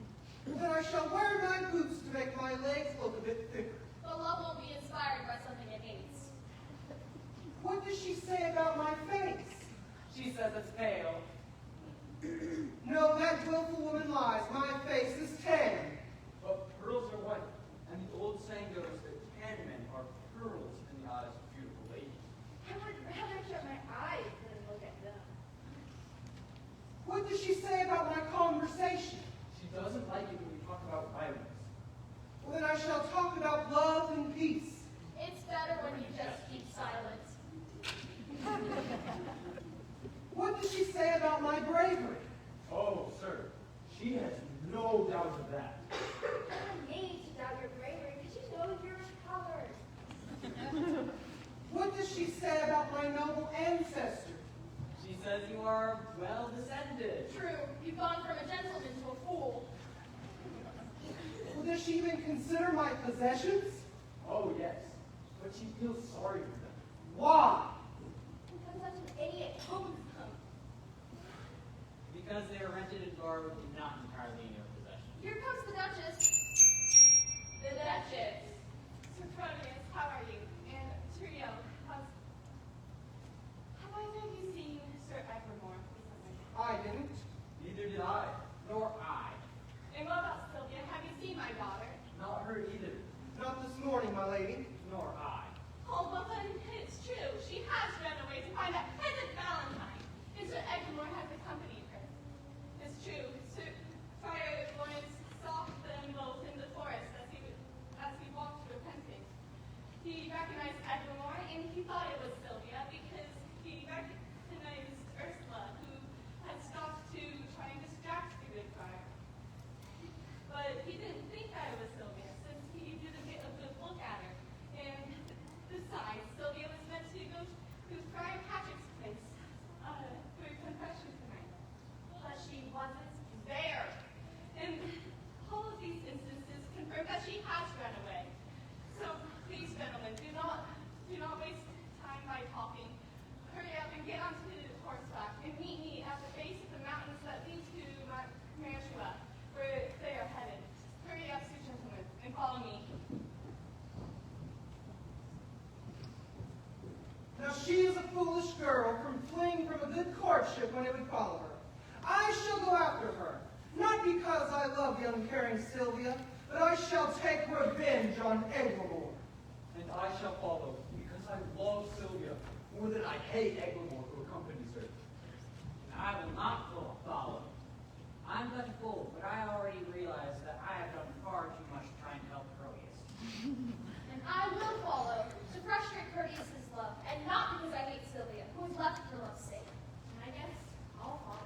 Then I shall wear my boots to make my legs look a bit thicker. But love won't be inspired by something it hates. What does she say about my face? She says it's pale. No, that willful woman lies. My face is tan. But pearls are white, and the old saying goes that tan men are pearls in the eyes of beautiful ladies. I would rather shut my eyes than look at them. What does she say about my conversation? She doesn't like it when we talk about violence. Well, then I shall talk about love and peace. It's better when you just keep silent. What does she say about my bravery? Oh, sir, she has no doubt of that. I don't need to doubt your bravery because you know you're covered. What does she say about my noble ancestors? She says you are well descended. True, you've gone from a gentleman to a fool. she even consider my possessions? Oh, yes. But she feels sorry for them. Why? Because such an idiot owns them. Because they are rented and borrowed and not entirely in your possession. Here comes the Duchess. The Duchess. Sophronis, how are you? And Trio, have either of you seen Sir Evermore recently? I didn't. Neither did I. Nor I. And what about Sylvia? Have you seen my daughter? Not her either. Not this morning, my lady. Nor I. Oh, well then, it's true. She has run away to find that peasant Valentine. And Sir Evermore has accompanied her. It's true. Sir Friar Lawrence saw them both in the forest as he walked repenting. He recognized Evermore, and he thought it was Sylvia because he recognized Ursula, who had stopped to try and distract the good friar. But he didn't think that it was Sylvia, since he didn't get a good look at her. And besides, Sylvia was meant to go to Friar Patrick's place for confession tonight. But she wasn't there. And all of these instances confirm that she has run away. So please, gentlemen, do not waste time by talking. Hurry up and get onto horseback and meet me at the base of the mountains that lead to Mantua, where they are headed. Hurry up, sir gentlemen, and follow me. Now she is a foolish girl from fleeing from a good courtship when it would follow her. I shall go after her, not because I love the uncaring Sylvia, but I shall take revenge on Eglamour. And I shall follow, because I love Sylvia more than I hate Eglamour, who accompanies her. I will not follow. I'm but a fool, but I already realize that I have done far too much trying to help Proteus. And I will follow to frustrate Proteus's love, and not because I hate Sylvia, who is left for love's sake. And I guess I'll follow.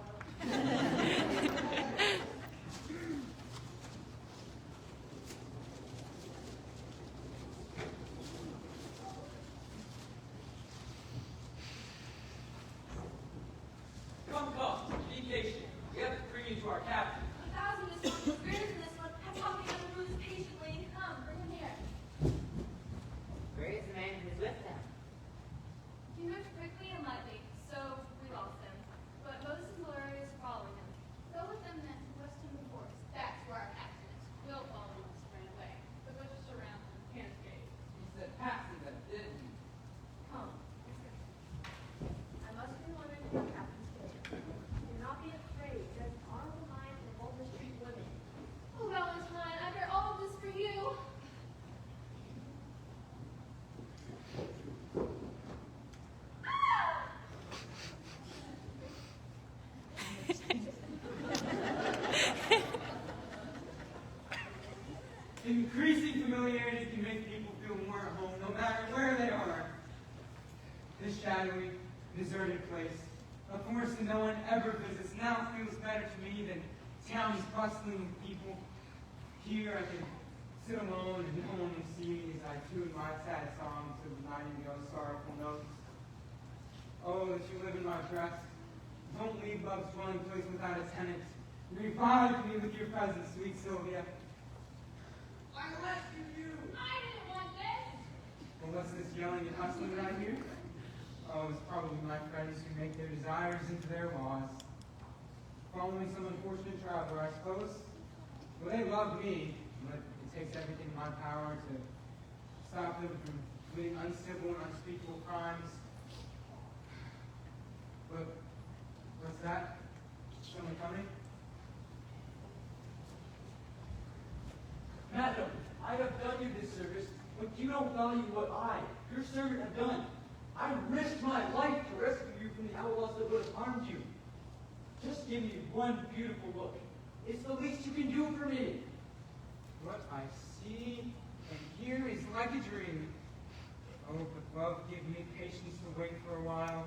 Come, be patient. We have to bring you to our captain. 1,000 is not experience in this one. Have talked to the Bruce patiently. Come, bring him here. Where is the man who is with them? He moved quickly and lightly, so we lost him. But Moses and Valeria is following him. Go with them then to Weston the Forest. That's where our captain is. We'll follow him to ran away. The bushes surround him. Can't escape. He said passing them, didn't he? Come. I must be wondering if our captain's there. Do not be afraid. Judge honorable minds and won't mistreat women. Oh, Valentine, I bear all of this for you. Increasing familiarity can make people feel more at home no matter where they are. This shadowy, deserted place, a forest that no one ever visits, now feels better to me than towns bustling with people. Here I can sit alone and no one will see me as I tune my sad songs of nightingale's sorrowful notes. Oh, that you live in my breast. Don't leave love's dwelling place without a tenant. Revive me with your presence, sweet Sylvia. I rescued you! I didn't want this! Well, what's this yelling and hustling right here? Oh, it's probably my friends who make their desires into their laws. Following some unfortunate traveler, I suppose. Well, they love me, but it takes everything in my power to stop them from committing uncivil and unspeakable crimes. But, what's that? Someone coming? Madam, I have done you this service, but you don't value what I, your servant, have done. I risked my life to rescue you from the outlaws that would have harmed you. Just give me one beautiful look. It's the least you can do for me. What I see and hear is like a dream. Oh, but love, give me patience to wait for a while.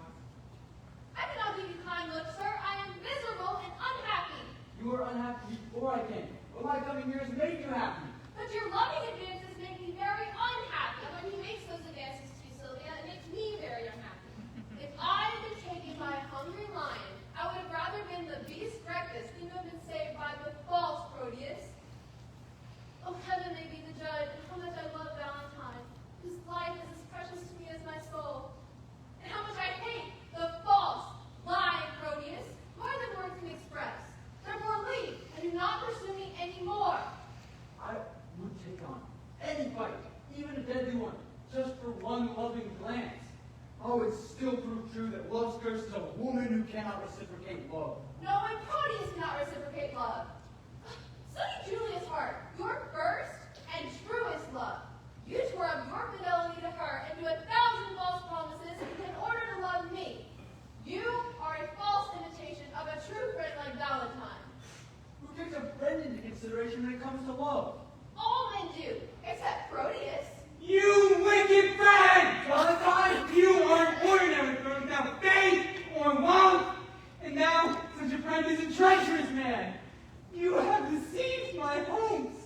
I cannot give you kind looks, sir. I am miserable and unhappy. You were unhappy before I came, but my coming here has made you happy. But your loving advances make me very unhappy. When he makes those advances to you, Sylvia, it makes me very unhappy. If I had been taken by a hungry lion, I would have rather been the beast breakfast than to have been saved by the false Proteus. Oh, heaven Oh, it's still proved true that love scarce is a woman who cannot reciprocate love. No, and Proteus cannot reciprocate love. Study Julia's heart, your first and truest love. You tore up your fidelity to her and do 1,000 false promises in order to love me. You are a false imitation of a true friend like Valentine. Who takes a friend into consideration when it comes to love? All men do, except Proteus. You wicked friend! Valentine! You are an ordinary friend without faith or love, and now such a friend is a treacherous man. You have deceived my hopes.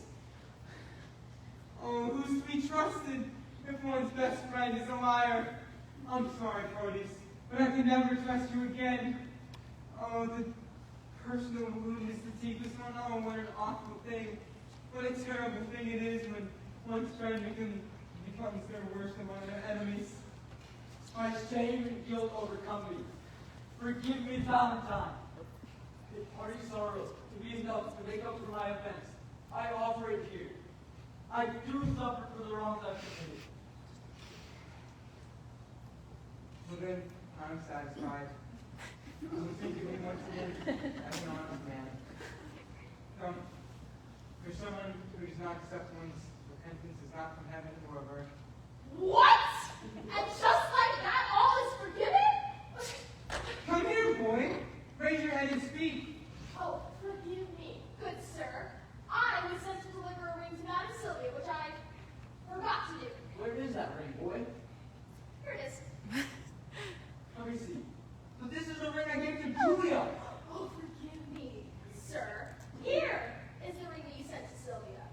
Oh, who's to be trusted if one's best friend is a liar? I'm sorry, Proteus, but I can never trust you again. Oh, the personal wound is the deepest one. Oh, what an awful thing. What a terrible thing it is when one's friend becomes their worst among their enemies. My shame and guilt overcome me. Forgive me, Valentine. If hearty sorrow to be enough to make up for my offense, I offer it here. I do suffer for the wrongs I've committed. Well then, I'm satisfied. I will think of you once again as an honest man. Come, for someone who does not accept one's repentance is not from heaven or of earth. What? And just like that, all is forgiven? Come here, boy. Raise your head and speak. Oh, forgive me, good sir. I was sent to deliver a ring to Madame Sylvia, which I forgot to do. Where is that ring, boy? Here it is. Let me see. But this is the ring I gave to Julia. Oh, forgive me, sir. Here is the ring that you sent to Sylvia.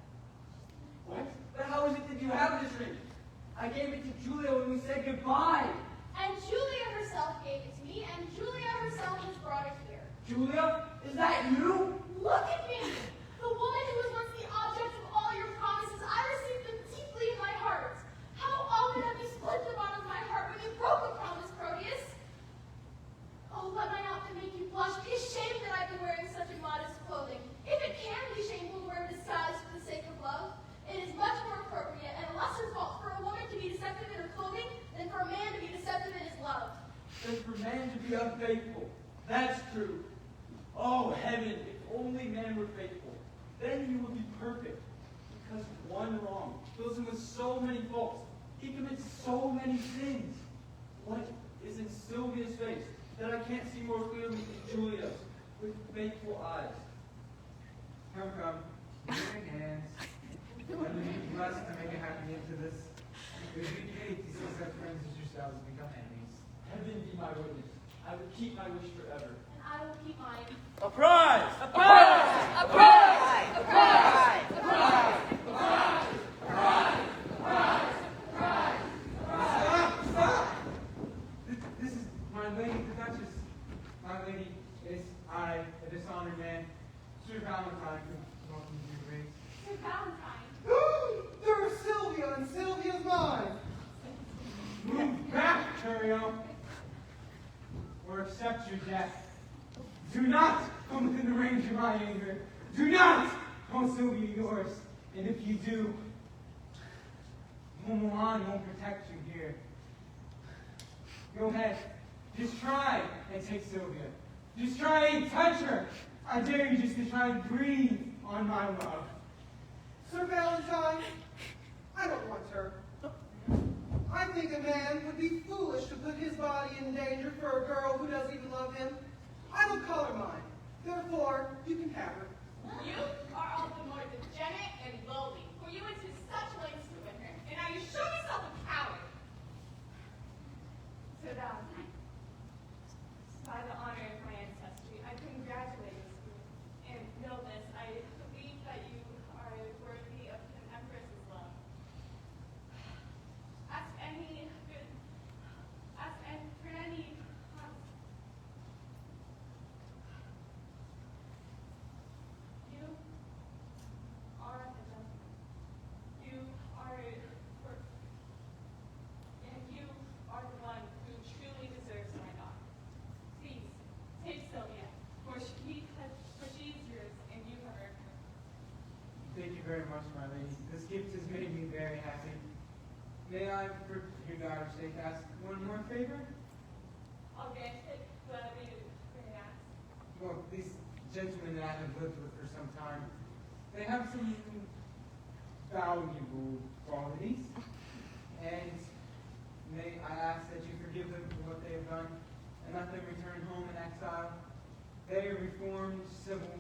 What? But how is it that you have this ring? I gave it to Julia when we said goodbye. And Julia herself gave it to me, and Julia herself has brought it here. Julia, is that you? Look at me! The woman who was once the object of all your promises, I received them deeply in my heart. How often have you split the bond of my heart when you broke a promise, Proteus? Oh, let my outfit make you blush. Be ashamed that I've been wearing such immodest clothing. If it can be shameful to wear disguise for the sake of love, it is much more appropriate and a lesser fault for a woman to be deceptive in her clothing than for a man to be deceptive in his love. Than for man to be unfaithful. That's true. Oh, heaven, if only man were faithful. Then he would be perfect. Because one wrong fills him with so many faults. He commits so many sins. What is in Sylvia's face that I can't see more clearly than Julia's with faithful eyes? Come, join hands. Let me be blessed to make a happy end to this. It would be pity to see such friends as yourselves become enemies. Heaven be my witness. I would keep my wish forever. And I will keep mine. A prize! A prize! A prize! A prize! A prize! Stop! This is my lady, the Duchess. My lady is I, a dishonored man, Sir Valentine, who welcomes you to grace. Sir Valentine. There's Sylvia, and Sylvia's mine. Move back, Curio, or accept your death. Do not come within the range of my anger. Do not call Sylvia yours. And if you do, Milan won't protect you here. Go ahead. Just try and take Sylvia. Just try and touch her. I dare you just to try and breathe on my love. Sir Valentine, I don't want her. I think a man would be foolish to put his body in danger for a girl who doesn't even love him. I will call her mine. Therefore, you can have her. You are all the more degenerate and lowly, for you went to such lengths to win her, and now you show yourself a coward. Sir Valentine, by the honor of my ancestry, I congratulate you. And know this, I believe that you are worthy of an empress's love. Ask any good, ask any, for any, you are a gentleman. You are and you are the one who truly deserves my daughter. Please, take Sylvia, for she is yours, and you have earned her. Thank you very much, my lady. This gift has made me very happy. May I, for your daughter's sake, ask one more favor? I'll grant it, whatever you may ask. Well, these gentlemen that I have lived with for some time, they have some valuable qualities. And may I ask that you forgive them for what they have done and let them return home in exile. They are reformed, civil,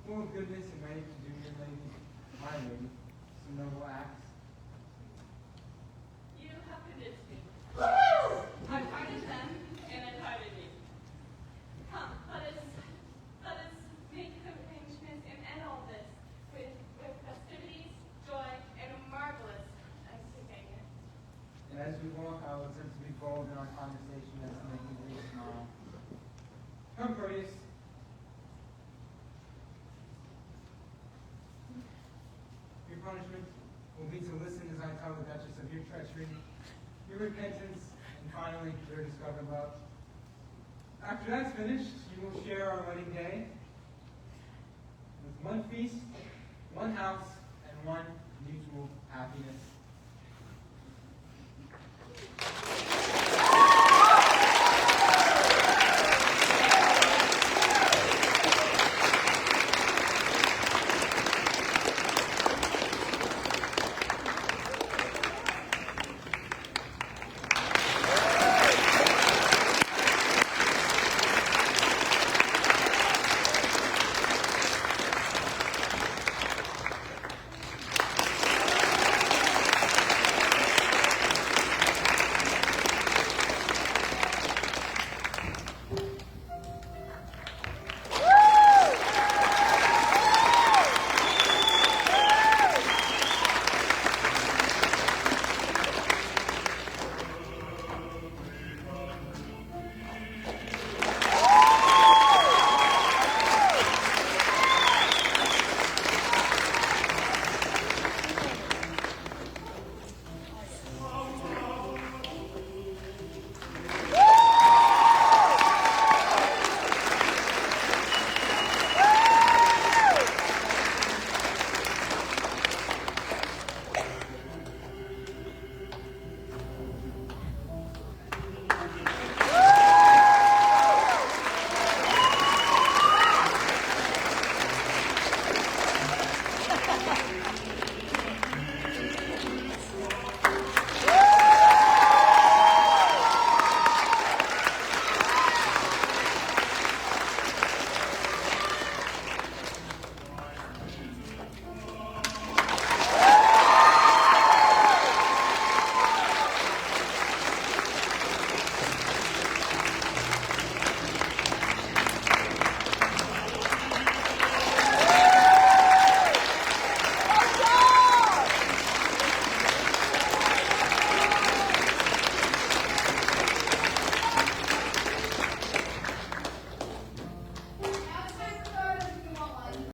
full of goodness, and ready to do your lady, my lady, some noble acts. You have convinced me. I pardoned them, and I pardon you. Come, let us make arrangements and end all this with festivities, joy, and a marvelous entertainment. And as we walk, I will attempt to be bold in our conversation as to make you smile. Come, Proteus. Your punishment will be to listen as I tell the Duchess of your treachery, your repentance, and finally your discovered love. After that's finished, you will share our wedding day with one feast, one house, and one mutual happiness.